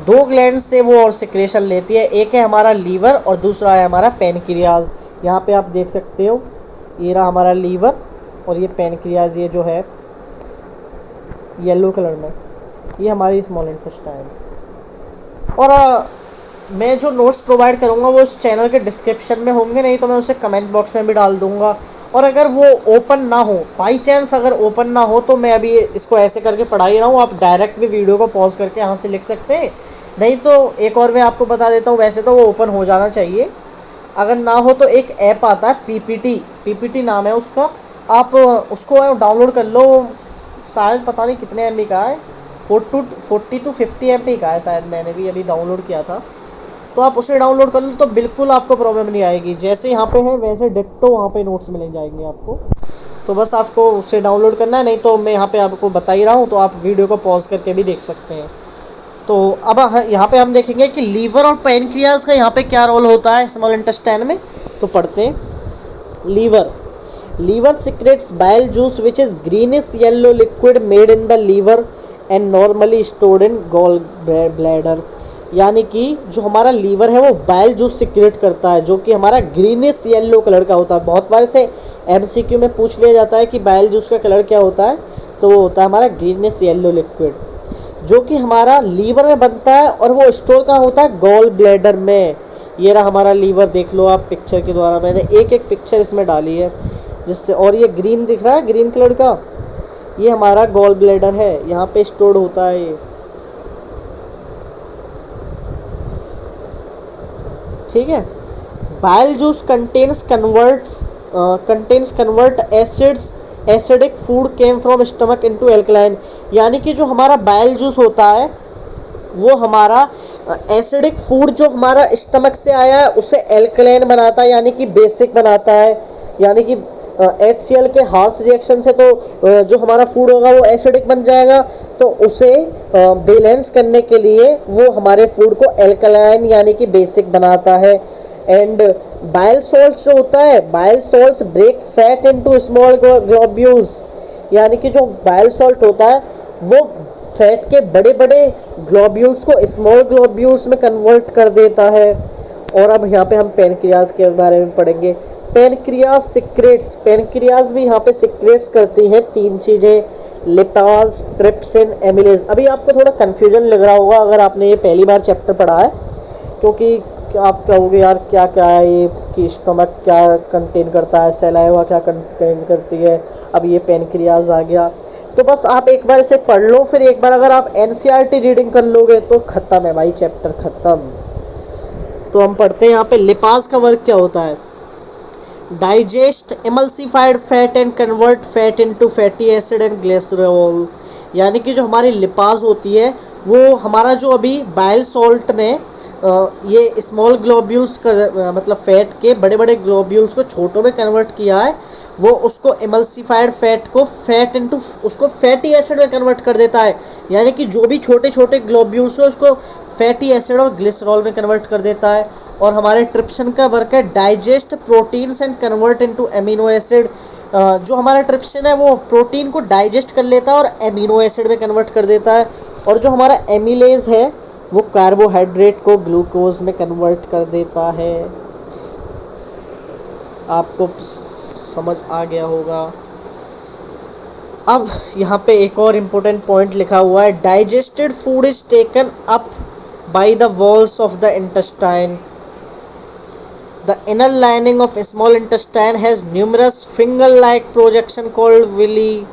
2 ग्लैंड से वो और सिक्रेशन लेती है, एक है हमारा लीवर और दूसरा है हमारा पेनक्रियाज। यहाँ पे आप देख सकते हो ये रहा हमारा लीवर और ये पेनक्रियाज, ये जो है येलो कलर में, ये हमारी स्मॉल इंटेस्टाइन। और मैं जो नोट्स प्रोवाइड करूँगा वो उस चैनल के डिस्क्रिप्शन में होंगे, नहीं तो मैं उसे कमेंट बॉक्स में भी डाल दूँगा। और अगर वो ओपन ना हो, बाई चांस अगर ओपन ना हो तो मैं अभी इसको ऐसे करके पढ़ा ही रहा हूँ, आप डायरेक्ट भी वीडियो को पॉज करके यहाँ से लिख सकते हैं। नहीं तो एक और मैं आपको बता देता हूँ, वैसे तो वो ओपन हो जाना चाहिए। अगर ना हो तो एक ऐप आता है पीपीटी नाम है उसका, आप उसको डाउनलोड कर लो। शायद पता नहीं कितने MB का है, 40 to 50 MB का है शायद, मैंने भी अभी डाउनलोड किया था। तो आप उसे डाउनलोड कर लो तो बिल्कुल आपको प्रॉब्लम नहीं आएगी, जैसे यहाँ पे है वैसे डिट्टो वहाँ पे नोट्स मिल जाएंगे आपको। तो बस आपको उसे डाउनलोड करना है, नहीं तो मैं यहाँ पे आपको बता ही रहा हूँ, तो आप वीडियो को पॉज करके भी देख सकते हैं। तो अब यहाँ पे हम देखेंगे कि लीवर और पेनक्रियाज का यहाँ पे क्या रोल होता है स्मॉल इंटेस्टाइन में। तो पढ़ते हैं, liver secretes bile juice which is greenish yellow liquid made in the liver and normally stored in gall bladder, यानी कि जो हमारा लीवर है वो बाइल जूस सिक्रेट करता है जो कि हमारा ग्रीनिश येलो कलर का होता है। बहुत बार से MCQ में पूछ लिया जाता है कि बाइल जूस का कलर क्या होता है, तो वो होता है हमारा ग्रीनिश येलो लिक्विड, जो कि हमारा लीवर में बनता है और वो स्टोर कहाँ होता है, गॉल ब्लैडर में। ये रहा हमारा लीवर, देख लो आप पिक्चर के द्वारा, मैंने एक पिक्चर इसमें डाली है जिससे, और ये ग्रीन दिख रहा है ग्रीन कलर का, ये हमारा गॉल ब्लैडर है, यहाँ पे स्टोर्ड होता है ये, ठीक है। Bile juice contains convert acidic food came from stomach into alkaline, यानी कि जो हमारा बाइल जूस होता है वो हमारा एसिडिक फूड जो हमारा स्टमक से आया है उसे एल्कलाइन बनाता है, यानी कि बेसिक बनाता है। यानी कि HCl के हार्श रिएक्शन से तो जो हमारा फूड होगा वो एसिडिक बन जाएगा, तो उसे बैलेंस करने के लिए वो हमारे फूड को एल्कलाइन यानी कि बेसिक बनाता है। एंड बाइल सॉल्ट्स जो होता है, bile salts break fat into small globules, यानी कि जो बाइल सॉल्ट होता है वो फैट के बड़े बड़े ग्लोब्यूल्स को स्मॉल ग्लोब्यूल्स में कन्वर्ट कर देता है। और अब यहाँ पे हम पेनक्रियाज के बारे में पढ़ेंगे। पेनक्रियाज सिक्रेट्स, पेनक्रियाज भी यहाँ पे सिक्रेट्स करती हैं 3 चीज़ें, लिपाज, ट्रिप्सिन, एमिलेज। अभी आपको थोड़ा कन्फ्यूजन लग रहा होगा अगर आपने ये पहली बार चैप्टर पढ़ा है, क्योंकि आप कहोगे यार क्या क्या है ये, कि स्टमक क्या कंटेन करता है, सलाइवा क्या कंटेन करती है, अब ये पेनक्रियाज आ गया। तो बस आप एक बार इसे पढ़ लो, फिर एक बार अगर आप NCERT रीडिंग कर लोगे तो ख़त्म है भाई, चैप्टर ख़त्म। तो हम पढ़ते हैं यहाँ पे लिपाज का वर्क क्या होता है। Digest emulsified fat and convert fat into fatty acid and glycerol, यानी कि जो हमारी लिपाज होती है वो हमारा जो अभी बाइल सॉल्ट ने ये स्मॉल ग्लोब्यूल्स मतलब फैट के बड़े बड़े ग्लोब्यूल्स को छोटों में कन्वर्ट किया है वो उसको इमल्सिफाइड फैट को फैट इनटू उसको फैटी एसिड में कन्वर्ट कर देता है, यानी कि जो भी छोटे छोटे ग्लोब्यूल्स है उसको फैटी एसिड और ग्लिसरॉल में कन्वर्ट कर देता है। और हमारे ट्रिप्सिन का वर्क है digest proteins and convert into amino acid. जो हमारा ट्रिप्सिन है वो प्रोटीन को डाइजेस्ट कर लेता है और एमिनो एसिड में कन्वर्ट कर देता है। और जो हमारा एमिलेज है वो कार्बोहाइड्रेट को ग्लूकोज में कन्वर्ट कर देता है। आपको समझ आ गया होगा। अब यहाँ पे एक और इम्पोर्टेंट पॉइंट लिखा हुआ है, digested food is taken up by the walls of the intestine. The inner lining of small intestine has numerous finger like projection called villi.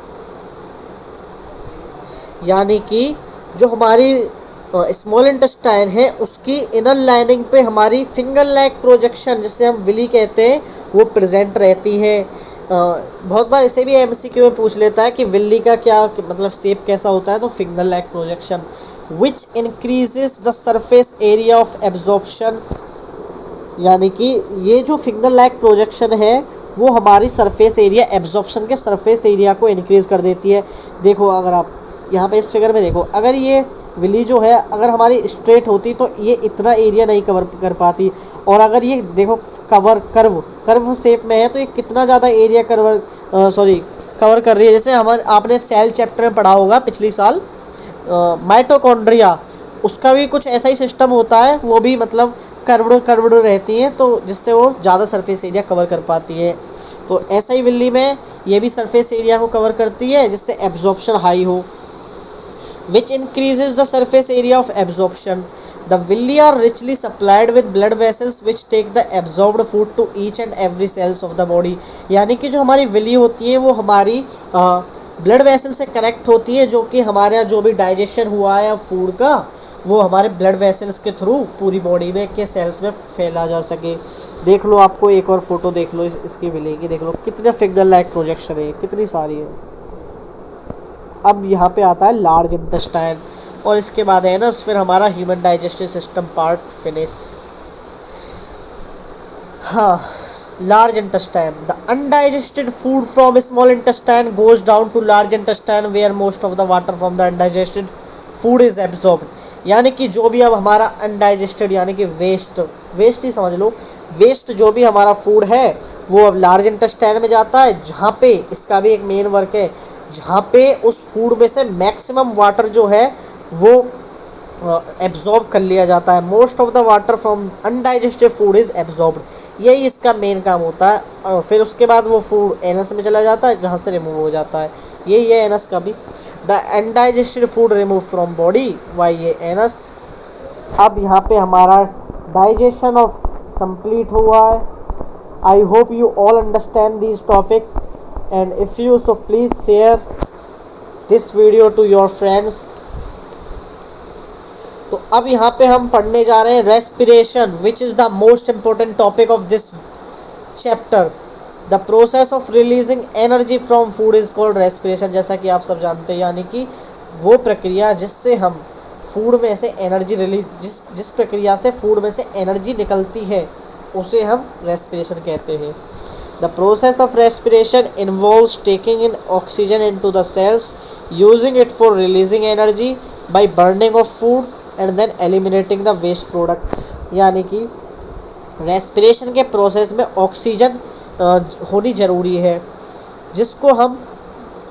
यानी कि जो हमारी स्मॉल इंटेस्टाइन है उसकी इनर लाइनिंग पे हमारी फिंगर लाइक प्रोजेक्शन जिसे हम विली कहते हैं वो प्रेजेंट रहती है। बहुत बार इसे भी एमसीक्यू में पूछ लेता है कि विल्ली का क्या मतलब शेप कैसा होता है, तो finger like projection which increases the surface area of absorption. यानी कि ये जो फिंगर लाइक प्रोजेक्शन है वो हमारी सरफेस एरिया एब्जॉर्प्शन के सरफेस एरिया को इंक्रीज कर देती है। देखो अगर आप यहाँ पे इस फिगर में देखो, अगर ये विली जो है अगर हमारी स्ट्रेट होती तो ये इतना एरिया नहीं कवर कर पाती, और अगर ये देखो कर्व शेप में है तो ये कितना ज़्यादा एरिया कवर कर रही है। जैसे आपने सेल चैप्टर में पढ़ा होगा पिछली साल, माइटोकॉन्ड्रिया, उसका भी कुछ ऐसा ही सिस्टम होता है, वो भी मतलब कर्व्ड रहती है तो जिससे वो ज़्यादा सरफेस एरिया कवर कर पाती है। तो ऐसा ही विल्ली में ये भी सरफेस एरिया को कवर करती है जिससे एब्जॉर्प्शन हाई हो, which increases the surface area of absorption. The villi are richly supplied with blood vessels which take the absorbed food to each and every cells of the body. यानी कि जो हमारी Willie होती है वो हमारी blood vessel से connect होती है, जो कि हमारे जो भी डाइजेशन हुआ है फूड का वो हमारे ब्लड वेसल्स के थ्रू पूरी बॉडी में के सेल्स में फैला जा सके। देख लो, आपको एक और फोटो देख लो इसकी विली की, देख लो कितने फिंगर लाइक प्रोजेक्शन है, कितनी सारी है। अब यहाँ पे आता है लार्ज इंटेस्टाइन, और इसके बाद है ना फिर हमारा human digestive system part finish. हाँ, large intestine, the undigested food from small intestine goes down to large intestine where most of the water from the undigested food is absorbed. यानी कि जो भी अब हमारा अनडाइजेस्टेड यानी कि वेस्ट ही समझ लो, वेस्ट जो भी हमारा फूड है वो अब लार्ज इंटेस्टाइन में जाता है, जहाँ पे इसका भी एक मेन वर्क है, जहाँ पे उस फूड में से मैक्सिमम वाटर जो है वो एब्जॉर्ब कर लिया जाता है। Most of the water from undigested food is absorbed, यही इसका मेन काम होता है। और फिर उसके बाद वो फूड एनस में चला जाता है जहाँ से रिमूव हो जाता है, यही है एनस का भी। The undigested food remove from body via ये एनस। अब यहाँ पे हमारा डाइजेशन ऑफ कंप्लीट हुआ है। I hope you all understand these topics, and if you so please share this video to your friends। तो अब यहाँ पे हम पढ़ने जा रहे हैं respiration, which is the most important topic of this chapter। The process of releasing energy from food is called respiration। जैसा कि आप सब जानते हैं, यानी कि वो प्रक्रिया जिससे हम फूड में से एनर्जी रिलीज जिस प्रक्रिया से फूड में से एनर्जी निकलती है उसे हम रेस्पिरेशन कहते हैं। The process of respiration involves taking in oxygen into the cells, using it for releasing energy by burning of food and then eliminating the waste product। यानी कि रेस्पिरेशन के प्रोसेस में ऑक्सीजन होनी ज़रूरी है, जिसको हम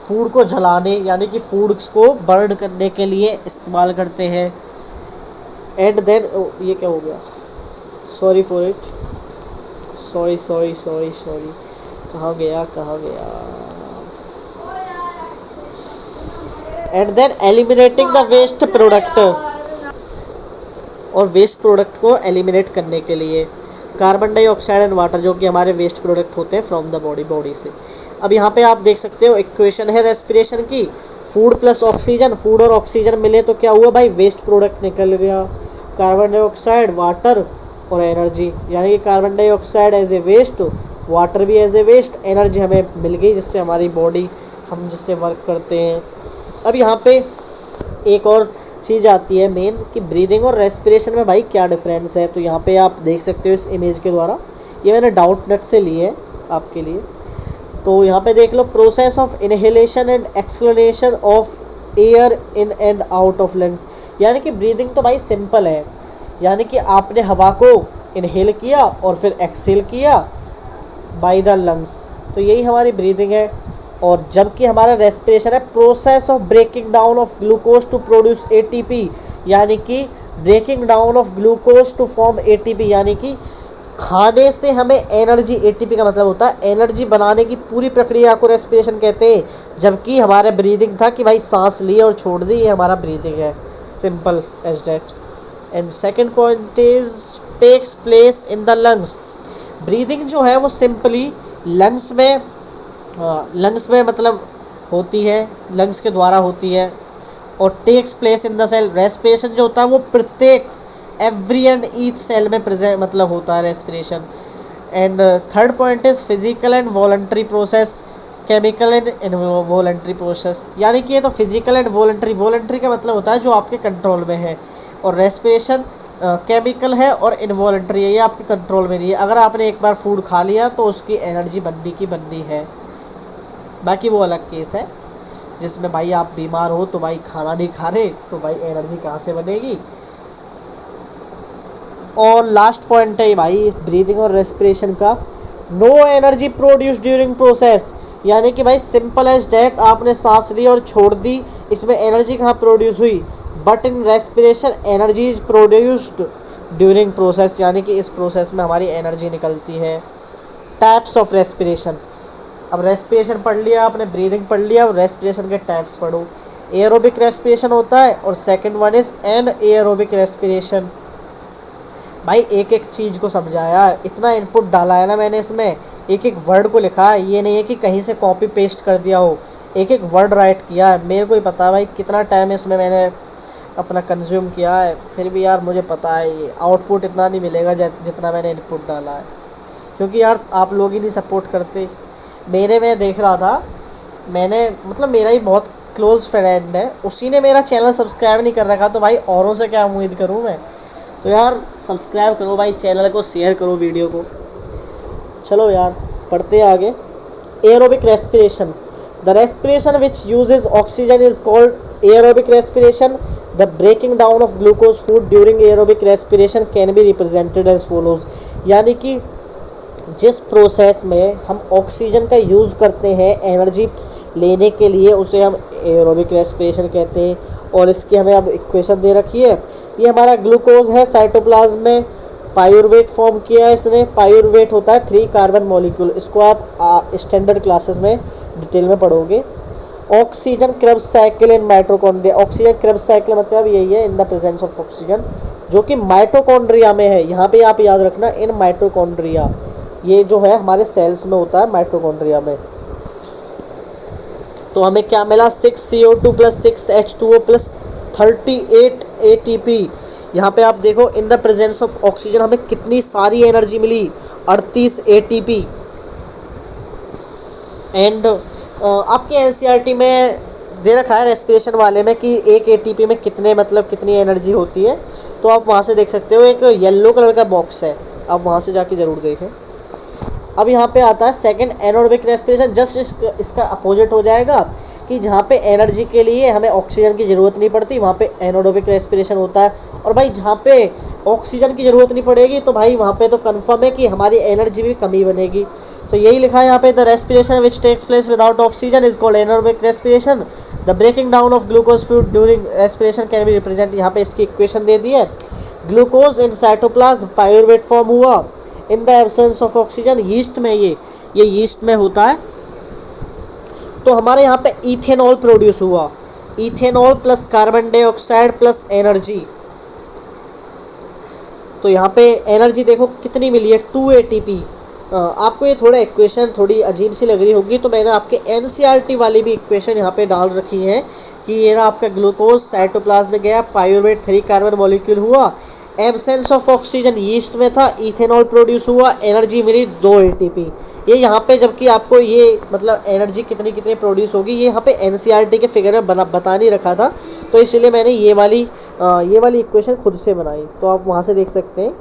फूड को जलाने यानी कि फूड्स को बर्न करने के लिए इस्तेमाल करते हैं। एंड देन ये क्या हो गया, सॉरी फॉर इट, सॉरी कहाँ गया and then eliminating the waste product, और वेस्ट प्रोडक्ट को एलिमिनेट करने के लिए कार्बन डाइऑक्साइड एंड वाटर जो कि हमारे वेस्ट प्रोडक्ट होते हैं फ्रॉम द बॉडी से। अब यहाँ पे आप देख सकते हो इक्वेशन है रेस्पिरेशन की, फूड प्लस ऑक्सीजन, फूड और ऑक्सीजन मिले तो क्या हुआ भाई, वेस्ट प्रोडक्ट निकल गया, कार्बन डाइऑक्साइड, वाटर और एनर्जी। यानी कि carbon dioxide as a waste, water भी एज ए वेस्ट, एनर्जी हमें मिल गई जिससे हमारी बॉडी हम जिससे वर्क करते हैं। अब यहाँ पे एक और चीज़ आती है मेन कि ब्रीदिंग और रेस्पिरेशन में भाई क्या डिफरेंस है। तो यहाँ पे आप देख सकते हो इस इमेज के द्वारा, ये मैंने डाउट नेट से ली है आपके लिए। तो यहाँ पे देख लो, process of inhalation and exhalation of air in and out of lungs. यानी कि ब्रीदिंग तो भाई सिंपल है, यानी कि आपने हवा को इनहेल किया और फिर एक्सेल किया बाय द लंग्स, तो यही हमारी ब्रीदिंग है। और जबकि हमारा रेस्पिरेशन है process of breaking down of glucose to produce ATP, यानी कि breaking down of glucose to form ATP, यानी कि खाने से हमें एनर्जी, एटीपी का मतलब होता है एनर्जी बनाने की पूरी प्रक्रिया को रेस्पिरेशन कहते हैं। जबकि हमारे ब्रीदिंग था कि भाई सांस ली और छोड़ दी, ये हमारा ब्रीदिंग है, simple as that. And second point is takes place in the lungs. Breathing जो है वो सिंपली लंग्स में मतलब होती है, लंग्स के द्वारा होती है। और takes place in the cell, respiration जो होता है वो प्रत्येक एवरी एंड ईच सेल में प्रेजेंट मतलब होता है respiration. And third point is physical and voluntary process, chemical and involuntary process. यानी कि ये तो फिजिकल एंड वॉलंटरी, वॉलंटरी का मतलब होता है जो आपके कंट्रोल में है, और रेस्पिरेशन केमिकल है और इनवॉलंटरी है, ये आपके कंट्रोल में नहीं है। अगर आपने एक बार फूड खा लिया तो उसकी एनर्जी बननी की बननी है, बाकी वो अलग केस है जिसमें भाई आप बीमार हो तो भाई खाना नहीं खा रहे तो भाई एनर्जी कहाँ से बनेगी। और लास्ट पॉइंट है भाई ब्रीदिंग और रेस्पिरेशन का, no energy produce during process. यानी कि भाई सिंपल एज डैट, आपने सांस ली और छोड़ दी, इसमें एनर्जी कहाँ प्रोड्यूस हुई, but in respiration energy is produced during process, यानी कि इस प्रोसेस में हमारी एनर्जी निकलती है। टाइप्स ऑफ रेस्पिरेशन, अब रेस्पिरेशन पढ़ लिया आपने, ब्रीदिंग पढ़ लिया, अब रेस्पिरेशन के टाइप्स पढ़ो। एरोबिक रेस्पिरेशन होता है और सेकंड वन इज एनाएरोबिक रेस्पिरेशन। भाई एक एक चीज़ को समझाया, इतना इनपुट डाला है ना मैंने इसमें, एक एक वर्ड को लिखा है, ये नहीं है कि कहीं से कॉपी पेस्ट कर दिया हो, एक एक वर्ड राइट किया है। मेरे को ही पता है भाई कितना टाइम इसमें मैंने अपना कंज्यूम किया है, फिर भी यार मुझे पता है ये आउटपुट इतना नहीं मिलेगा जितना मैंने इनपुट डाला है, क्योंकि यार आप लोग ही नहीं सपोर्ट करते। मैं देख रहा था, मैंने मतलब मेरा ही बहुत क्लोज फ्रेंड है, उसी ने मेरा चैनल सब्सक्राइब नहीं कर रखा, तो भाई औरों से क्या उम्मीद करूँ मैं। तो यार सब्सक्राइब करो भाई चैनल को, शेयर करो वीडियो को। चलो यार पढ़ते हैं आगे। Aerobic respiration, the respiration which uses oxygen is called aerobic respiration. The breaking down of glucose food during aerobic respiration can be represented as follows. यानी कि जिस प्रोसेस में हम ऑक्सीजन का यूज़ करते हैं एनर्जी लेने के लिए, उसे हम एरोबिक रेस्पिरेशन कहते हैं। और इसकी हमें अब इक्वेशन दे रखी है, ये हमारा ग्लूकोज है, साइटोप्लाज्म में पायूरवेट फॉर्म किया है इसने। पायूरवेट होता है 3 कार्बन मॉलिक्यूल, इसको आप स्टैंडर्ड क्लासेस में डिटेल में पढ़ोगे। Oxygen Krebs cycle in mitochondria, oxygen Krebs cycle मतलब यही है, इन द प्रेजेंस ऑफ ऑक्सीजन, जो कि माइटोकॉन्ड्रिया में है। यहाँ पे आप याद रखना, इन माइटोकॉन्ड्रिया, ये जो है हमारे सेल्स में होता है, माइटोकॉन्ड्रिया में। तो हमें क्या मिला, 6CO2 + 6H2O + 38 ATP। यहाँ पे आप देखो, इन द प्रेजेंस ऑफ ऑक्सीजन हमें कितनी सारी एनर्जी मिली, 38 ATP। एंड आपके एनसीईआरटी में दे रखा है रेस्पिरेशन वाले में कि एक ATP में कितनी एनर्जी होती है, तो आप वहाँ से देख सकते हो। एक येलो कलर का बॉक्स है, आप वहाँ से जाके ज़रूर देखें। अब यहाँ पे आता है सेकंड एनारोबिक रेस्पिरेशन, जस्ट इसका अपोजिट हो जाएगा कि जहाँ पे एनर्जी के लिए हमें ऑक्सीजन की ज़रूरत नहीं पड़ती, वहाँ पे एनारोबिक रेस्पिरेशन होता है। और भाई जहाँ पे ऑक्सीजन की ज़रूरत नहीं पड़ेगी तो भाई वहाँ पे तो कन्फर्म है कि हमारी एनर्जी भी कमी बनेगी। तो यही लिखा है यहाँ पे, the respiration which takes place without oxygen is called anaerobic respiration. The breaking down of glucose food during respiration can be represent, यहाँ पे इसकी इक्वेशन दे दी है। Glucose in cytoplasm pyruvate form हुआ in the absence of oxygen, yeast में ये yeast में होता है। तो हमारे यहाँ पे इथेनॉल प्रोड्यूस हुआ, ethanol plus carbon dioxide plus energy. तो यहाँ पे एनर्जी देखो कितनी मिली है, 2 ATP। आपको ये थोड़ा इक्वेशन थोड़ी अजीब सी लग रही होगी, तो मैंने आपके एनसीईआरटी वाली भी इक्वेशन यहाँ पे डाल रखी है कि ये ना आपका ग्लूकोज साइटोप्लाज्म में गया, पायूरवेट 3 कार्बन मॉलिक्यूल हुआ, एब्सेंस ऑफ ऑक्सीजन यीस्ट में था, इथेनॉल प्रोड्यूस हुआ, एनर्जी मिली 2 ATP। ये यहाँ पे जबकि आपको ये मतलब एनर्जी कितनी प्रोड्यूस होगी ये यहाँ पे एनसीईआरटी के फिगर में बता नहीं रखा था, तो इसलिए मैंने ये वाली इक्वेशन खुद से बनाई, तो आप वहाँ से देख सकते हैं।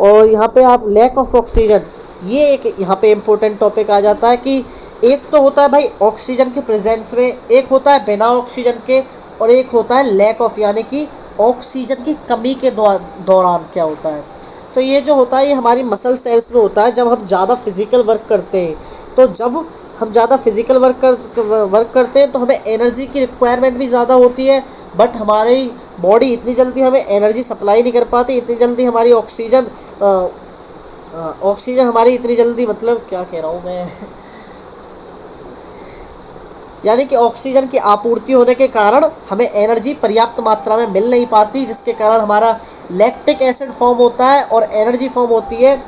और यहाँ पे आप लैक ऑफ ऑक्सीजन, ये एक यहाँ पे इम्पोर्टेंट टॉपिक आ जाता है कि एक तो होता है भाई ऑक्सीजन के प्रेजेंस में, एक होता है बिना ऑक्सीजन के, और एक होता है लैक ऑफ, यानी कि ऑक्सीजन की कमी के दौरान क्या होता है। तो ये जो होता है ये हमारी मसल सेल्स में होता है जब हम ज़्यादा फिजिकल वर्क करते हैं। तो जब हम ज़्यादा फिजिकल वर्क करते हैं तो हमें एनर्जी की रिक्वायरमेंट भी ज़्यादा होती है, बट हमारी बॉडी इतनी जल्दी हमें एनर्जी सप्लाई नहीं कर पाती, इतनी जल्दी हमारी ऑक्सीजन हमारी इतनी जल्दी, मतलब क्या कह रहा हूँ मैं यानी कि ऑक्सीजन की आपूर्ति होने के कारण हमें एनर्जी पर्याप्त मात्रा में मिल नहीं पाती, जिसके कारण हमारा लैक्टिक एसिड फॉर्म होता है और एनर्जी फॉर्म होती है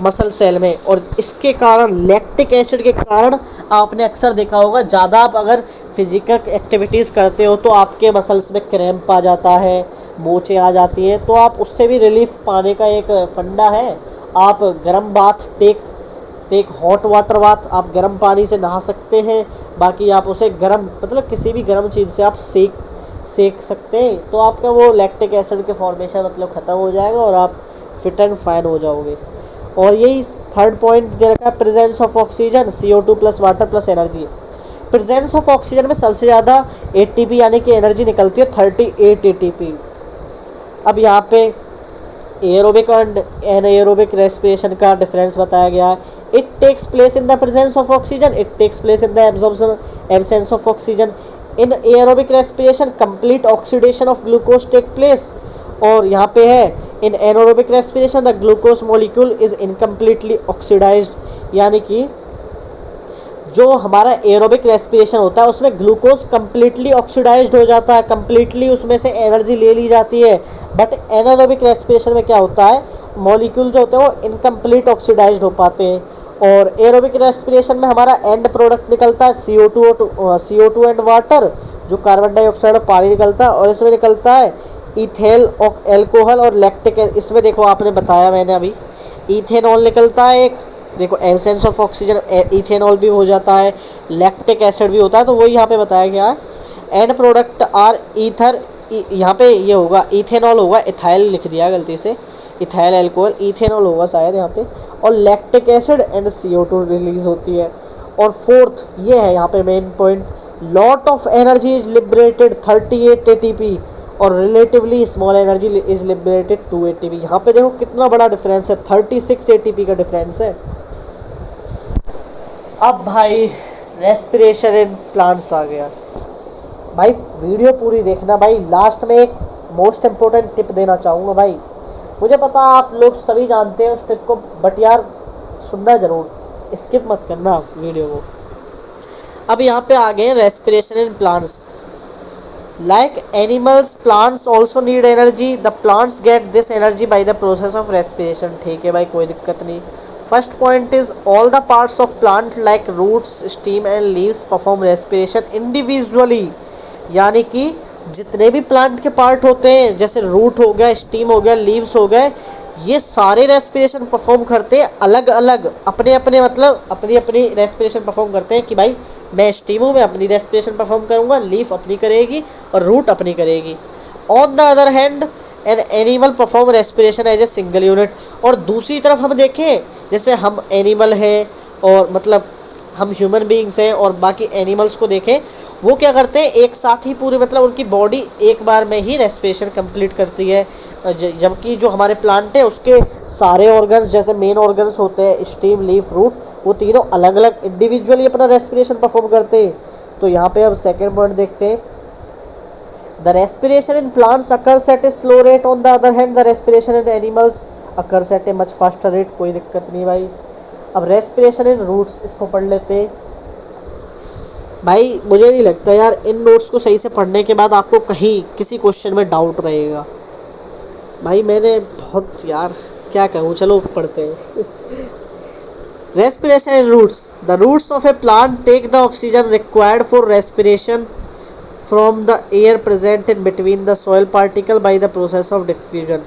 मसल सेल में। और इसके कारण लैक्टिक एसिड के कारण आपने अक्सर देखा होगा, ज़्यादा आप अगर फिजिकल एक्टिविटीज़ करते हो तो आपके मसल्स में क्रैम्प आ जाता है, मोचे आ जाती हैं। तो आप उससे भी रिलीफ पाने का एक फंडा है, आप गर्म bath take hot water bath, आप गर्म पानी से नहा सकते हैं। बाकी आप उसे गर्म मतलब किसी भी गर्म चीज़ से आप सेक सकते हैं, तो आपका वो लैक्टिक एसिड के फॉर्मेशन मतलब ख़त्म हो जाएगा और आप फिट एंड फाइन हो जाओगे। और यही थर्ड पॉइंट दे रखा है, presence of oxygen, CO2 plus water plus energy. Presence of oxygen में सबसे ज़्यादा ATP यानी कि एनर्जी निकलती है 38 ATP। अब यहाँ पे एरोबिक और एनाएरोबिक रेस्पिरेशन का डिफरेंस बताया गया है। It takes place in the presence of oxygen. It takes place in the absence of oxygen. In aerobic respiration, complete oxidation of glucose take place. और यहाँ पे है in anaerobic respiration, the glucose molecule is incompletely oxidized. यानी कि जो हमारा aerobic respiration होता है उसमें ग्लूकोज कम्प्लीटली ऑक्सीडाइज्ड हो जाता है, कम्प्लीटली उसमें से एनर्जी ले ली जाती है। बट एनाएरोबिक रेस्पिरेशन में क्या होता है, मॉलिक्यूल जो होते हैं वो इनकम्प्लीट ऑक्सीडाइज्ड हो पाते हैं। और एरोबिक रेस्पिरेशन में हमारा एंड प्रोडक्ट निकलता है CO2 एंड वाटर, जो कार्बन डाइऑक्साइड और पानी निकलता है। और इसमें निकलता है इथेल एल्कोहल और लैक्टिक। इसमें देखो आपने बताया मैंने अभी, इथेनॉल निकलता है एक, देखो एब्सेंस ऑफ ऑक्सीजन इथेनॉल भी हो जाता है, लैक्टिक एसिड भी होता है, तो वो यहाँ पे बताया गया है। एंड प्रोडक्ट आर ईथर, यहाँ पे ये होगा इथेनॉल होगा, इथाइल लिख दिया गलती से, इथाइल एल्कोहल, इथेनॉल होगा शायद यहाँ पे, और lactic acid and CO2 release होती है। और फोर्थ ये है यहाँ पे main point, lot of energy is liberated 38 ATP और relatively small energy is liberated 2 ATP। यहाँ पे देखो कितना बड़ा डिफरेंस है, 36 ATP का डिफरेंस है। अब भाई रेस्पिरेशन इन प्लांट्स आ गया। भाई वीडियो पूरी देखना भाई, लास्ट में एक मोस्ट इम्पोर्टेंट टिप देना चाहूँगा भाई। मुझे पता आप लोग सभी जानते हैं उस टिप को, बट यार सुनना ज़रूर, स्किप मत करना वीडियो को। अब यहाँ पे आ गए respiration in plants. Like animals, plants also need energy, the plants get this energy by the process of respiration. ठीक है भाई, कोई दिक्कत नहीं। First point is all the parts of plant like roots, stem and leaves perform respiration individually. यानी कि जितने भी प्लांट के पार्ट होते हैं, जैसे रूट हो गया, स्टीम हो गया, लीव्स हो गए, ये सारे रेस्पिरेशन परफॉर्म करते हैं अलग अलग, अपने अपने मतलब अपनी अपनी रेस्पिरेशन परफॉर्म करते हैं। कि भाई मैं स्टीम हूँ, मैं अपनी रेस्पिरेशन परफॉर्म करूँगा, लीफ अपनी करेगी और रूट अपनी करेगी। On the other hand an animal perform respiration as a single unit. और दूसरी तरफ हम देखें, जैसे हम एनिमल हैं और मतलब हम ह्यूमन बीइंग्स हैं और बाकी एनिमल्स को देखें, वो क्या करते हैं एक साथ ही पूरी मतलब उनकी बॉडी एक बार में ही रेस्पिरेशन कंप्लीट करती है। जबकि जो हमारे प्लांट है उसके सारे ऑर्गन्स, जैसे मेन ऑर्गन्स होते हैं स्टीम, लीफ, रूट, वो तीनों अलग अलग इंडिविजुअली अपना रेस्पिरेशन परफॉर्म करते हैं। तो यहाँ पे अब सेकेंड पॉइंट देखते हैं, the respiration in plants occurs at a slow rate, on the other hand the respiration in animals occurs at a much faster rate. कोई दिक्कत नहीं भाई। अब रेस्पिरेशन इन रूट्स, इसको पढ़ लेते हैं भाई। मुझे नहीं लगता यार इन नोट्स को सही से पढ़ने के बाद आपको कहीं किसी क्वेश्चन में डाउट रहेगा भाई। मैंने बहुत यार क्या कहूँ, चलो पढ़ते हैं। Respiration in roots, the roots of a plant take the oxygen required for respiration from the air present in between the soil particle by the process of diffusion.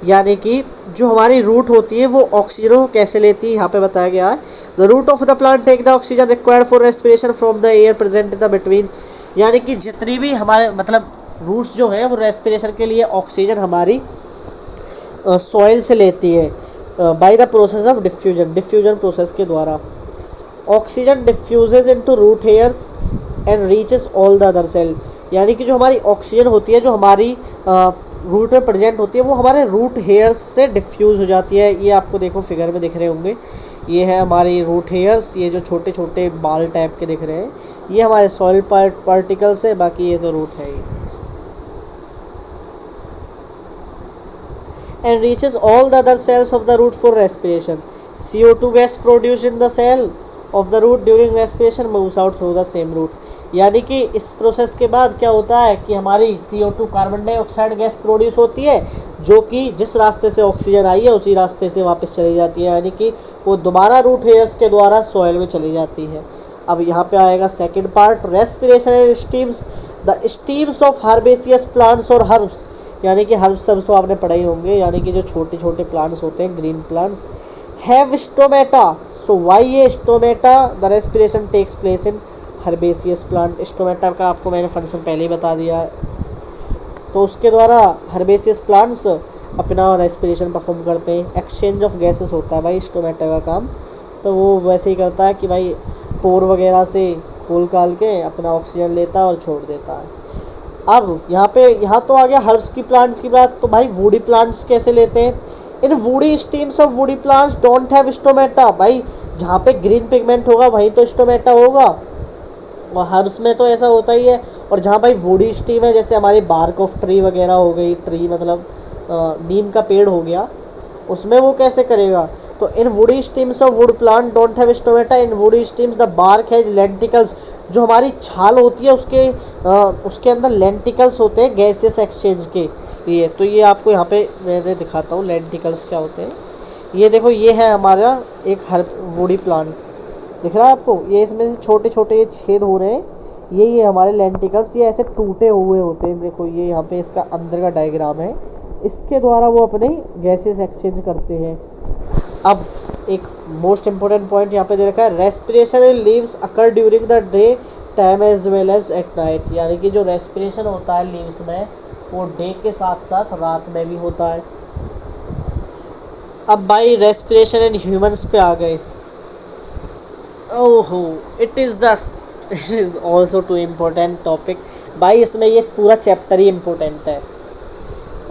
यानी कि जो हमारी रूट होती है वो ऑक्सीजन को कैसे लेती है, यहाँ पे बताया गया है। The root of the plant take the oxygen required for respiration from the air present in the between. यानी कि जितनी भी हमारे मतलब रूट्स जो है वो रेस्पिरेशन के लिए ऑक्सीजन हमारी सॉइल से लेती है by the process of diffusion process के द्वारा। Oxygen diffuses into root hairs and reaches all the other cell. यानी कि जो हमारी ऑक्सीजन होती है, जो हमारी रूट में प्रेजेंट होती है, वो हमारे रूट हेयर्स से डिफ्यूज़ हो जाती है। ये आपको देखो फिगर में दिख रहे होंगे, ये है हमारी रूट हेयर्स, ये जो छोटे छोटे बाल टाइप के दिख रहे हैं ये हमारे सॉइल पार्टिकल्स है, बाकी ये तो रूट है। And reaches all the other cells of the root for respiration. CO2 gas produce in the cell of the root during respiration moves out through the same root. यानी कि इस process के बाद क्या होता है कि हमारी CO2 carbon dioxide gas produce होती है, जो कि जिस रास्ते से ऑक्सीजन आई है उसी रास्ते से वापस चली जाती है, यानी कि वो दोबारा रूट हेयर्स के द्वारा सॉइल में चली जाती है। अब यहाँ पे आएगा second part, respiration and stems. The stems of herbaceous plants और हर्ब्स, यानी कि हर्ब्स सब तो आपने पढ़े ही होंगे, यानी कि जो छोटे छोटे प्लांट्स होते हैं, green plants, have stomata. So why ये stomata the respiration takes place in herbaceous plant. Stomata का आपको मैंने फंक्शन पहले ही बता दिया है। तो उसके द्वारा हर्बेसियस प्लांट्स अपना रेस्पिरेशन परफॉर्म करते हैं। एक्सचेंज ऑफ गैसेस होता है भाई स्टोमेटा का काम, तो वो वैसे ही करता है कि भाई पोर वगैरह से खोल काल के अपना ऑक्सीजन लेता है और छोड़ देता है। अब यहाँ तो आ गया हर्ब्स की प्लांट की बात। तो भाई वुडी प्लांट्स कैसे लेते हैं? In woody stems of woody plants don't have stomata. भाई जहाँ पे ग्रीन पिगमेंट होगा वहीं तो स्टोमेटा होगा, और हर्ब्स में तो ऐसा होता ही है। और जहाँ भाई वुडी स्टीम है, जैसे हमारी बार्क ऑफ ट्री वगैरह हो गई, ट्री मतलब नीम का पेड़ हो गया, उसमें वो कैसे करेगा? तो in woody stems of wood plant don't have stomata. In woody stems the bark has lenticels. जो हमारी छाल होती है उसके अंदर लेंटिकल्स होते हैं गैसेस एक्सचेंज के लिए। तो ये आपको यहाँ पे मैं दिखाता हूँ लेंटिकल्स क्या होते हैं। ये देखो, ये है हमारा एक वुडी प्लांट, दिख रहा है आपको? ये इसमें से छोटे छोटे ये छेद हो रहे हैं, ये हमारे लेंटिकल्स, ये ऐसे टूटे हुए होते हैं। देखो ये यहाँ पे इसका अंदर का डायग्राम है, इसके द्वारा वो अपने गैसेस एक्सचेंज करते हैं। अब एक मोस्ट इम्पोर्टेंट पॉइंट यहाँ पे दे रखा है, respiration in leaves occur during the day time as well as at night. यानी कि जो रेस्पिरेशन होता है लीव्स में, वो डे के साथ साथ रात में भी होता है। अब भाई रेस्पिरेशन इन ह्यूमंस पे आ गए। ओहो, it is also too important topic. भाई इसमें ये पूरा चैप्टर ही इम्पोर्टेंट है,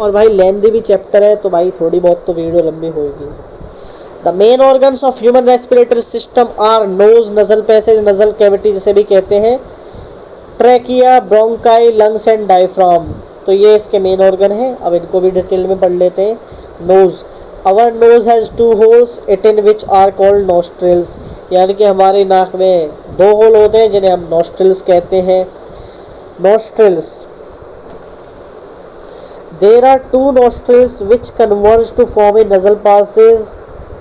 और भाई लेंदी भी चैप्टर है, तो भाई थोड़ी बहुत तो वीडियो लंबी होगी। The main organs of human respiratory system are knows, nasal passage, nasal cavity जिसे भी कहते हैं, trachea, bronchi, lungs and diaphragm. तो ये इसके मेन ऑर्गन है। अब इनको भी डिटेल में पढ़ लेते हैं। Nose, our nose has 2 holes it in which are called nostrils. यानी कि हमारी नाक में 2 होल होते हैं जिन्हें हम नॉस्ट्रिल्स कहते हैं। Nostrils, there are 2 nostrils which converge to form a nasal passage.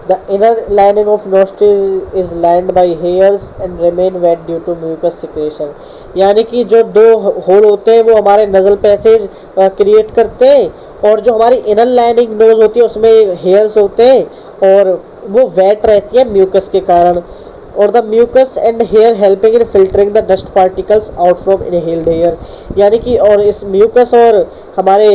The inner lining of nostril is lined by hairs and remain wet due to mucus secretion. यानी कि जो 2 होल होते हैं वो हमारे नजल पैसेज क्रिएट करते हैं, और जो हमारी इनर लाइनिंग नोज होती है उसमें हेयर्स होते हैं, और वो वेट रहती है म्यूकस के कारण। और the mucus and hair helping in filtering the dust particles out from inhaled air. यानी कि और इस म्यूकस और हमारे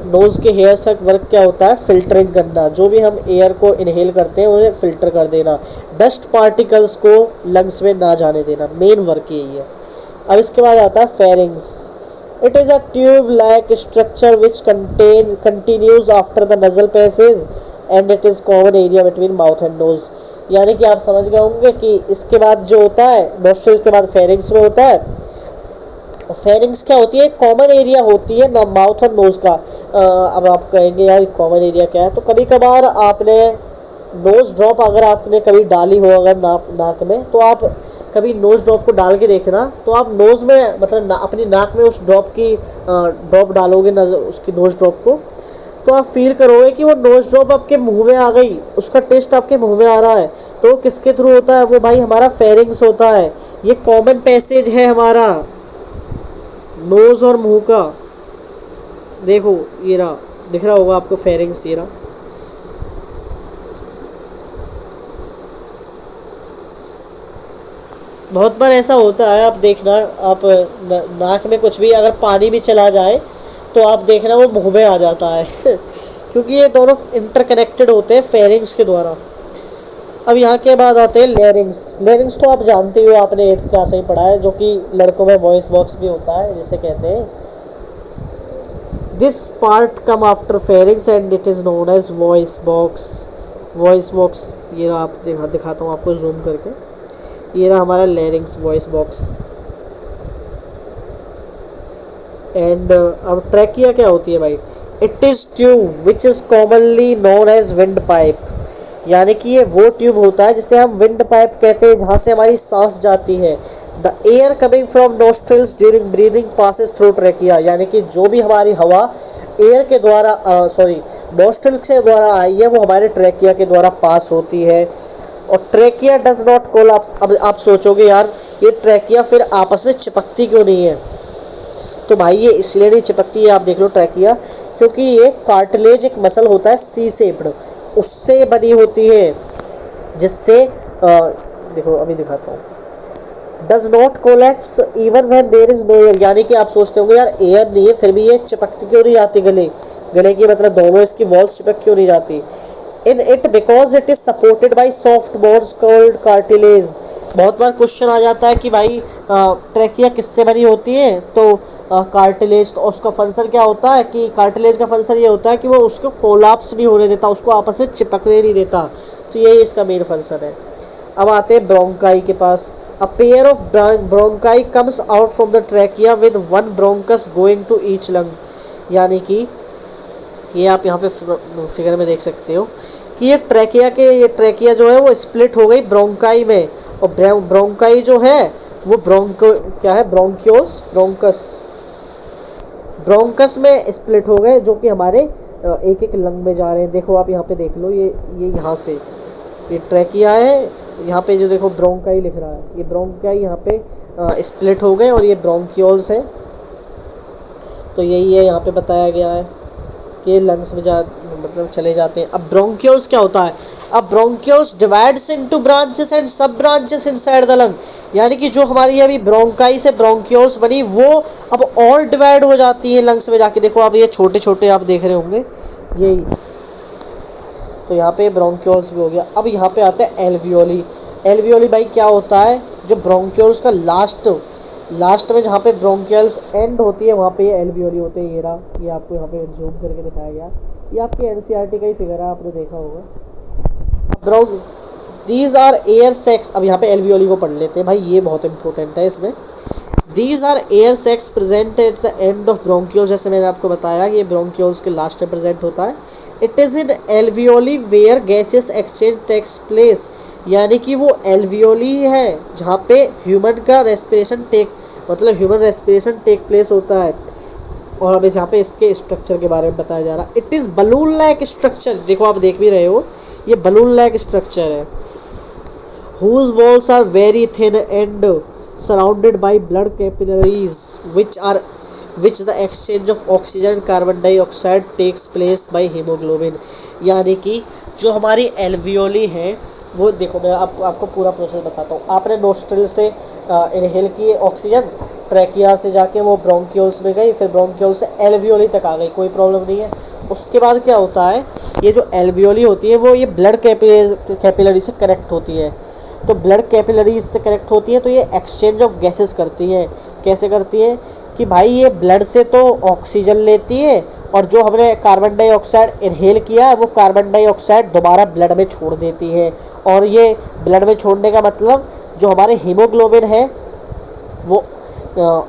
नोज़ के हेयर्स का वर्क क्या होता है? फिल्टरिंग करना। जो भी हम एयर को इनहेल करते हैं उन्हें फिल्टर कर देना, डस्ट पार्टिकल्स को लंग्स में ना जाने देना, मेन वर्क यही है। अब इसके बाद आता है pharynx. It is a tube like structure which continues after the nasal passage and it is common area between mouth and nose. यानी कि आप समझ गए होंगे कि इसके बाद जो होता है नोस्ट्रिल्स के बाद फेरिंग्स में होता है। फेरिंग्स क्या होती है? कॉमन एरिया होती है ना माउथ और नोज का। अब आप कहेंगे यार कॉमन एरिया क्या है? तो कभी कभार आपने नोज ड्रॉप अगर आपने कभी डाली हो अगर नाक में, तो आप कभी नोज ड्रॉप को डाल के देखना, तो आप नोज में मतलब अपनी नाक में उस ड्रॉप डालोगे उसकी नोज ड्रॉप को, तो आप फील करोगे कि वो नोज ड्रॉप आपके मुंह में आ गई, उसका टेस्ट आपके मुंह में आ रहा है। तो किसके थ्रू होता है? वो भाई हमारा फेरिंग्स होता है। ये कॉमन पैसेज है हमारा नोज और मुंह का। देखो ये रहा, दिख रहा होगा आपको फेरिंग्स, ये रहा। बहुत बार ऐसा होता है, आप देखना, आप नाक में कुछ भी अगर पानी भी चला जाए तो आप देखना वो मुंह में आ जाता है क्योंकि ये दोनों इंटरकनेक्टेड होते हैं फेरिंग्स के द्वारा। अब यहाँ के बाद आते हैं लेरिंग्स। लेरिंग्स तो आप जानते हो, आपने 8th क्लास में ही पढ़ा है, जो कि लड़कों में वॉइस बॉक्स भी होता है जिसे कहते हैं। This part come after pharynx and it is known as voice box. Voice box ये आप दिखाता हूँ आपको जूम करके, ये रहा हमारा लेरिंग्स वॉइस बॉक्स। एंड अब ट्रैकिया क्या होती है भाई? It is tube which is commonly known as wind pipe, यानी कि ये वो ट्यूब होता है जिसे हम विंड पाइप कहते हैं, जहाँ से हमारी सांस जाती है। The air coming from nostrils during breathing passes through trachea, यानी कि जो भी हमारी हवा एयर के द्वारा नोस्ट्रिल से द्वारा आई है वो हमारे ट्रैकिया के द्वारा पास होती है। और ट्रैकिया डज नॉट कोलैप्स। अब आप सोचोगे यार ये ट्रैकिया फिर आपस में चिपकती क्यों नहीं है? तो भाई ये इसलिए नहीं चिपकती है, आप देख लो ट्रैकिया, क्योंकि ये कार्टिलेज एक मसल होता है सी शेप्ड, उससे बनी होती है, जिससे देखो अभी दिखाता हूँ। Does not collapse even when there is no air, यानी कि आप सोचते होंगे यार एयर नहीं है फिर भी ये चिपकती क्यों नहीं जाती गले की मतलब दोनों इसकी वॉल्स चिपक क्यों नहीं जाती? In it because it is supported by soft bones called cartilage. बहुत बार क्वेश्चन आ जाता है कि भाई ट्रैकिया किससे बनी होती है? तो कार्टिलेज। तो उसका फंक्शन क्या होता है कि कार्टिलेज का फंक्शन ये होता है कि वो उसको कोलैप्स नहीं होने देता, उसको आपस में चिपकने नहीं देता। तो यही इसका मेन फंक्शन है। अब आते हैं ब्रोंकाई के पास। A pair of bronchi comes out from the trachea with one bronchus going to each lung, यानी कि ये आप यहाँ पे फिगर में देख सकते हो कि ये ट्रैकिया जो है वो स्प्लिट हो गई ब्रोंकाई में, और ब्रोंकाई जो है वो ब्रोंकस में स्प्लिट हो गए, जो कि हमारे एक एक लंग में जा रहे हैं। देखो आप यहाँ पे देख लो, ये यहाँ से ये ट्रैकिया है, यहाँ पे जो देखो ब्रोंकाई लिख रहा है, ये ब्रोंकाई यहाँ पे स्प्लिट हो गए और ये ब्रोंकियोल्स है। तो यही है यहाँ पे बताया गया है कि लंग्स में मतलब चले जाते हैं। अब ब्रोंकियोल्स क्या होता है? अब bronchioles divides into branches and सब ब्रांचेस इनसाइड द लंग, यानी कि जो हमारी अभी ब्रोंकाई से ब्रोंकियोल्स बनी वो अब और डिवाइड हो जाती है लंग्स में जाके। देखो आप ये छोटे छोटे आप देख रहे होंगे यही, तो यहाँ पे ब्रोंकियोल्स भी हो गया। अब यहाँ पे आता है एल्वियोली। एल्वियोली भाई क्या होता है? जो ब्रोंकियोल्स का लास्ट में जहाँ पे ब्रोंकियल्स एंड होती है वहाँ पे ये एल्वियोली होते हैं। ये आपको यहाँ पे जूम करके दिखाया गया, ये आपके एनसीईआरटी का ही फिगर है, आपने देखा होगा। These are air sacs. अब यहाँ पे एल्वियोली को पढ़ लेते हैं भाई, ये बहुत इंपॉर्टेंट है इसमें। These are air sacs present at the end of bronchioles, जैसे मैंने आपको बताया कि ये ब्रोंकियोल्स के लास्ट में प्रेजेंट होता है। It is in alveoli where gases exchange takes place, यानी कि वो एल्वियोली है जहाँ पे ह्यूमन रेस्पिरेशन टेक प्लेस होता है। और अब यहाँ पे इसके स्ट्रक्चर के बारे में बताया जा रहा है। It is balloon like structure, देखो आप देख भी रहे हो ये बलून लाइक स्ट्रक्चर है। whose walls are very thin and surrounded by blood capillaries which the exchange of oxygen and carbon dioxide takes place by hemoglobin, यानी कि जो हमारी एल्वियोली है वो देखो मैं आपको पूरा प्रोसेस बताता हूँ। आपने नोस्ट्रिल से इनहेल की ऑक्सीजन, ट्रैकिया से जाके वो ब्रोंकियोल्स में गई, फिर ब्रोंकियोल्स से एल्वियोली तक आ गई, कोई प्रॉब्लम नहीं है। उसके बाद क्या होता है, ये जो एल्वियोली होती है वो ये ब्लड कैपिलरी से कनेक्ट होती है। तो ब्लड कैपिलरीज से कनेक्ट होती है तो ये एक्सचेंज ऑफ गैसेस करती है। कैसे करती है कि भाई ये ब्लड से तो ऑक्सीजन लेती है और जो हमने कार्बन डाइऑक्साइड इनहेल किया है वो कार्बन डाइऑक्साइड दोबारा ब्लड में छोड़ देती है। और ये ब्लड में छोड़ने का मतलब जो हमारे हीमोग्लोबिन है वो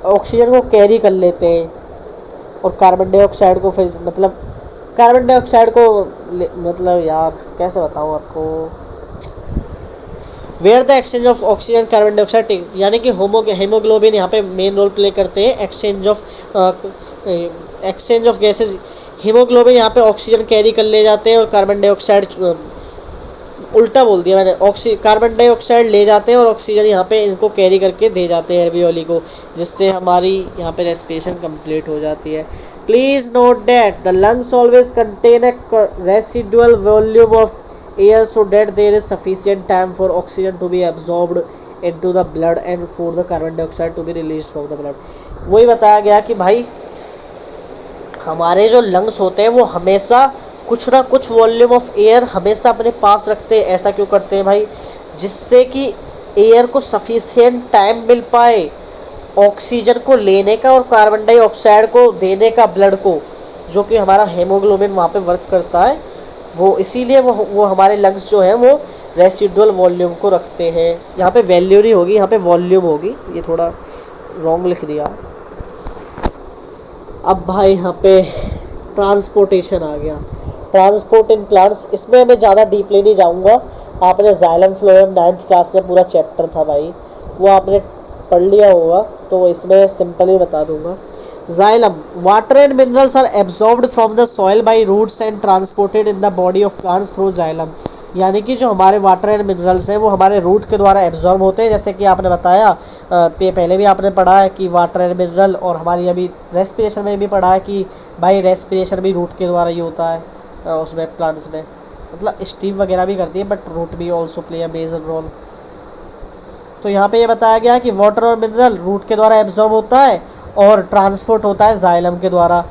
ऑक्सीजन को कैरी कर लेते हैं और कार्बन डाइऑक्साइड को फिर मतलब यार कैसे बताऊँ आपको, where the exchange of oxygen carbon dioxide, यानी कि हीमोग्लोबिन यहाँ पे मेन रोल प्ले करते हैं एक्सचेंज ऑफ गैसेज। हीमोग्लोबिन यहाँ पे ऑक्सीजन कैरी कर ले जाते हैं और कार्बन डाइऑक्साइड, उल्टा बोल दिया मैंने, कार्बन डाइऑक्साइड ले जाते हैं और ऑक्सीजन यहाँ पे इनको कैरी करके दे जाते हैं एल्वियोली को, जिससे हमारी यहाँ पे रेस्पिरेशन कंप्लीट हो जाती है। Please note that the lungs always contain a residual volume of air so that there is sufficient time for oxygen to be absorbed into the blood and for the carbon dioxide to be released from the blood। वही बताया गया कि भाई हमारे जो lungs होते हैं वो हमेशा कुछ ना कुछ वॉल्यूम ऑफ एयर हमेशा अपने पास रखते हैं। ऐसा क्यों करते हैं भाई? जिससे कि एयर को सफिशिएंट टाइम मिल पाए ऑक्सीजन को लेने का और कार्बन डाइऑक्साइड को देने का ब्लड को, जो कि हमारा हेमोग्लोबिन वहाँ पे वर्क करता है। वो इसीलिए वो हमारे लंग्स जो है वो रेसिडुअल वॉल्यूम को रखते हैं। यहाँ पे वैल्यू नहीं होगी, यहाँ पे वॉल्यूम होगी। ये थोड़ा रॉन्ग लिख दिया। अब भाई यहाँ पे ट्रांसपोर्टेशन आ गया। ट्रांसपोर्ट इन प्लांट्स, इसमें मैं ज़्यादा डीपली नहीं जाऊँगा। आपने जाइलम फ्लोएम 9th क्लास में पूरा चैप्टर था भाई, वो आपने पढ़ लिया होगा, तो इसमें सिंपली बता दूंगा। Xylem, water and minerals are absorbed from the soil by roots and transported in the body of plants through xylem। यानी कि जो हमारे वाटर एंड मिनरल्स हैं वो हमारे रूट के द्वारा एब्जॉर्ब होते हैं। जैसे कि आपने बताया पहले भी आपने पढ़ा है कि वाटर एंड मिनरल, और हमारी अभी रेस्पिरेशन में भी पढ़ा है कि भाई रेस्पिरेशन भी रूट के द्वारा ही होता है। उसमें प्लांट्स में मतलब स्टीम वगैरह भी करती है, बट रूट भी also play a major role. तो यहाँ पे ये बताया गया कि वाटर और मिनरल रूट के द्वारा एब्जॉर्ब होता है और ट्रांसपोर्ट होता है जाइलम के द्वारा।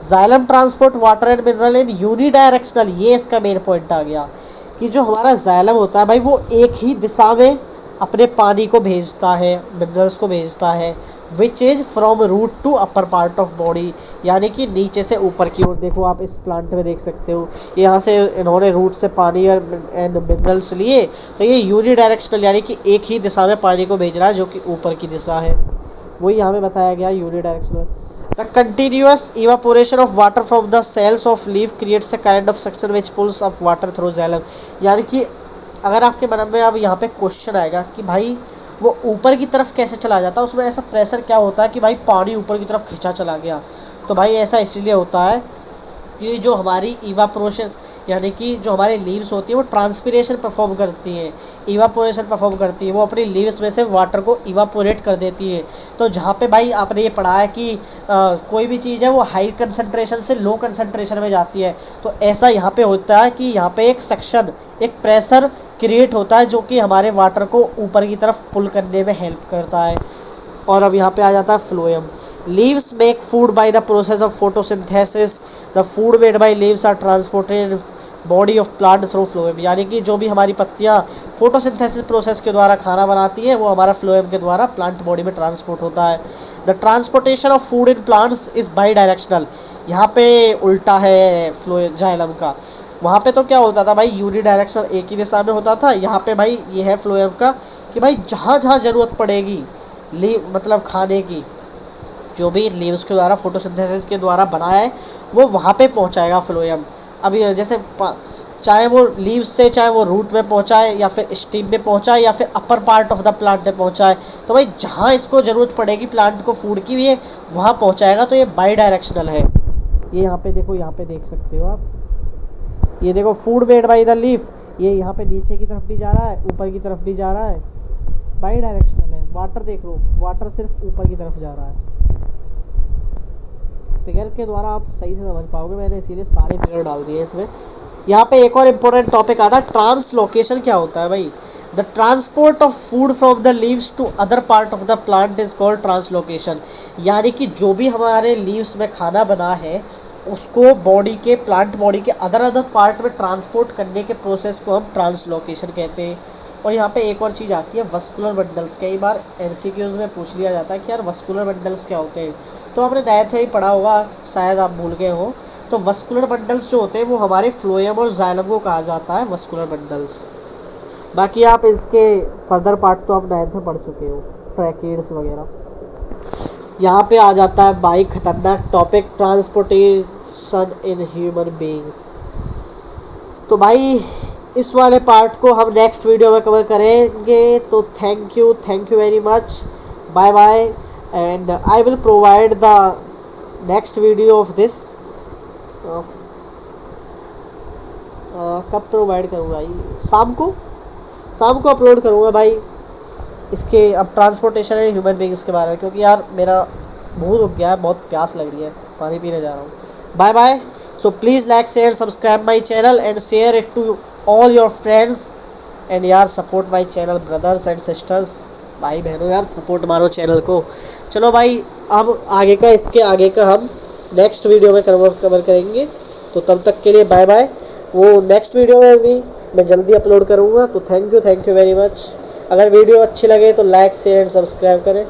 Xylem transport water and mineral in unidirectional. ये इसका मेन पॉइंट आ गया कि जो हमारा जाइलम होता है भाई वो एक ही दिशा में अपने पानी को भेजता है, मिनरल्स को भेजता है, which is from root to upper part of body. यानी कि नीचे से ऊपर की ओर। देखो आप इस प्लांट में देख सकते हो, यहाँ से इन्होंने रूट से पानी एंड मिनरल्स लिए, तो ये यूनिडायरेक्शनल यानी कि एक ही दिशा में पानी को भेज रहा है, जो कि ऊपर की दिशा है। वही यहाँ पे बताया गया unidirectional. The continuous evaporation of water from the cells of leaf creates a kind of suction which pulls up water through xylem. यानी कि अगर आपके मन में अब यहाँ पे क्वेश्चन आएगा कि भाई वो ऊपर की तरफ कैसे चला जाता है, उसमें ऐसा प्रेशर क्या होता है कि भाई पानी ऊपर की तरफ खींचा चला गया। तो भाई ऐसा इसलिए होता है कि जो हमारी इवापोरेशन यानी कि जो हमारी लीव्स होती है वो ट्रांसपिरेशन परफॉर्म करती हैं, इवापोरेशन परफॉर्म करती है। वो अपनी लीव्स में से वाटर को इवापोरेट कर देती है। तो जहाँ पे भाई आपने ये पढ़ा है कि कोई भी चीज़ है वो हाई कंसंट्रेशन से लो कंसंट्रेशन में जाती है, तो ऐसा यहाँ पे होता है कि यहाँ पे एक सक्शन, एक प्रेशर क्रिएट होता है जो कि हमारे वाटर को ऊपर की तरफ पुल करने में हेल्प करता है। और अब यहाँ पे आ जाता है phloem. Leaves make food by the process of photosynthesis. The food made by leaves are transported body of plant through phloem. यानी कि जो भी हमारी पत्तियाँ फोटोसिंथेसिस प्रोसेस के द्वारा खाना बनाती है वो हमारा फ्लोएम के द्वारा प्लांट बॉडी में ट्रांसपोर्ट होता है। The transportation of food in plants is by directional. यहाँ पे उल्टा है फ्लोएम जाइलम का। वहाँ पे तो क्या होता था भाई, यूनिडायरेक्शनल एक ही दिशा में होता था। यहाँ पे भाई ये है फ्लोएम का कि भाई जहाँ जहाँ ज़रूरत पड़ेगी मतलब खाने की, जो भी लीव्स के द्वारा फोटोसिंथेसिस के द्वारा बनाया है वो वहाँ पे पहुँचाएगा फ्लोएम। अभी जैसे चाहे वो लीव्स से, चाहे वो रूट में पहुँचाए या फिर स्टीम में पहुँचाए या फिर अपर पार्ट ऑफ द प्लांट में पहुँचाए, तो भाई जहाँ इसको ज़रूरत पड़ेगी प्लांट को फूड की, ये वहाँ पहुँचाएगा। तो ये बाई डायरेक्शनल है। ये यहाँ पे देखो, यहाँ पे देख सकते हो आप, ये देखो food made by the leaf, ये यहाँ पे नीचे की तरफ भी जा रहा है, ऊपर की तरफ भी जा रहा है, बाई डायरेक्शनल है। वाटर देख लो, वाटर सिर्फ ऊपर की तरफ जा रहा है। फिगर के द्वारा आप सही से समझ पाओगे, मैंने इसीलिए सारे फिगर डाल दिए इसमें। यहाँ पे एक और इम्पोर्टेंट टॉपिक आता है, ट्रांसलोकेशन क्या होता है भाई। The transport of food from the leaves to other part of the plant is called translocation. यानी कि जो भी हमारे लीव्स में खाना बना है उसको बॉडी के, प्लांट बॉडी के अदर पार्ट में ट्रांसपोर्ट करने के प्रोसेस को हम ट्रांसलोकेशन कहते हैं। और यहाँ पे एक और चीज़ आती है, वस्कुलर बंडल्स। कई बार एमसीक्यूज में पूछ लिया जाता है कि यार वस्कुलर बंडल्स क्या होते हैं, तो आपने नाइन्थ में ही पढ़ा होगा, शायद आप भूल गए हो। तो वस्कुलर बंडल्स जो होते हैं वो हमारे फ्लोएम और जाइलम को कहा जाता है वस्कुलर बंडल्स। बाकी आप इसके फर्दर पार्ट तो आप नाइन्थ में पढ़ चुके हो, ट्रैकेड्स वगैरह। यहाँ पे आ जाता है भाई खतरनाक टॉपिक, ट्रांसपोर्टेशन इन ह्यूमन बींग्स। तो भाई इस वाले पार्ट को हम नेक्स्ट वीडियो में कवर करेंगे। तो thank you very much, bye bye, and I will provide the next video of this. कब प्रोवाइड करूँगा, शाम को अपलोड करूँगा भाई इसके। अब ट्रांसपोर्टेशन है ह्यूमन बींग्स के बारे में, क्योंकि यार मेरा भूख उठ गया है, बहुत प्यास लग रही है, पानी पीने जा रहा हूँ। Bye bye. So please like, share, subscribe my channel and share it to all your friends and यार support my channel brothers and sisters. भाई बहनों यार सपोर्ट मारो चैनल को। चलो भाई अब आगे का, इसके आगे का हम नेक्स्ट वीडियो में कवर करेंगे। तो तब तक के लिए बाय बाय। वो नेक्स्ट वीडियो में भी मैं जल्दी अपलोड करूँगा। तो थैंक यू वेरी मच। अगर वीडियो अच्छी लगे तो लाइक शेयर सब्सक्राइब करें।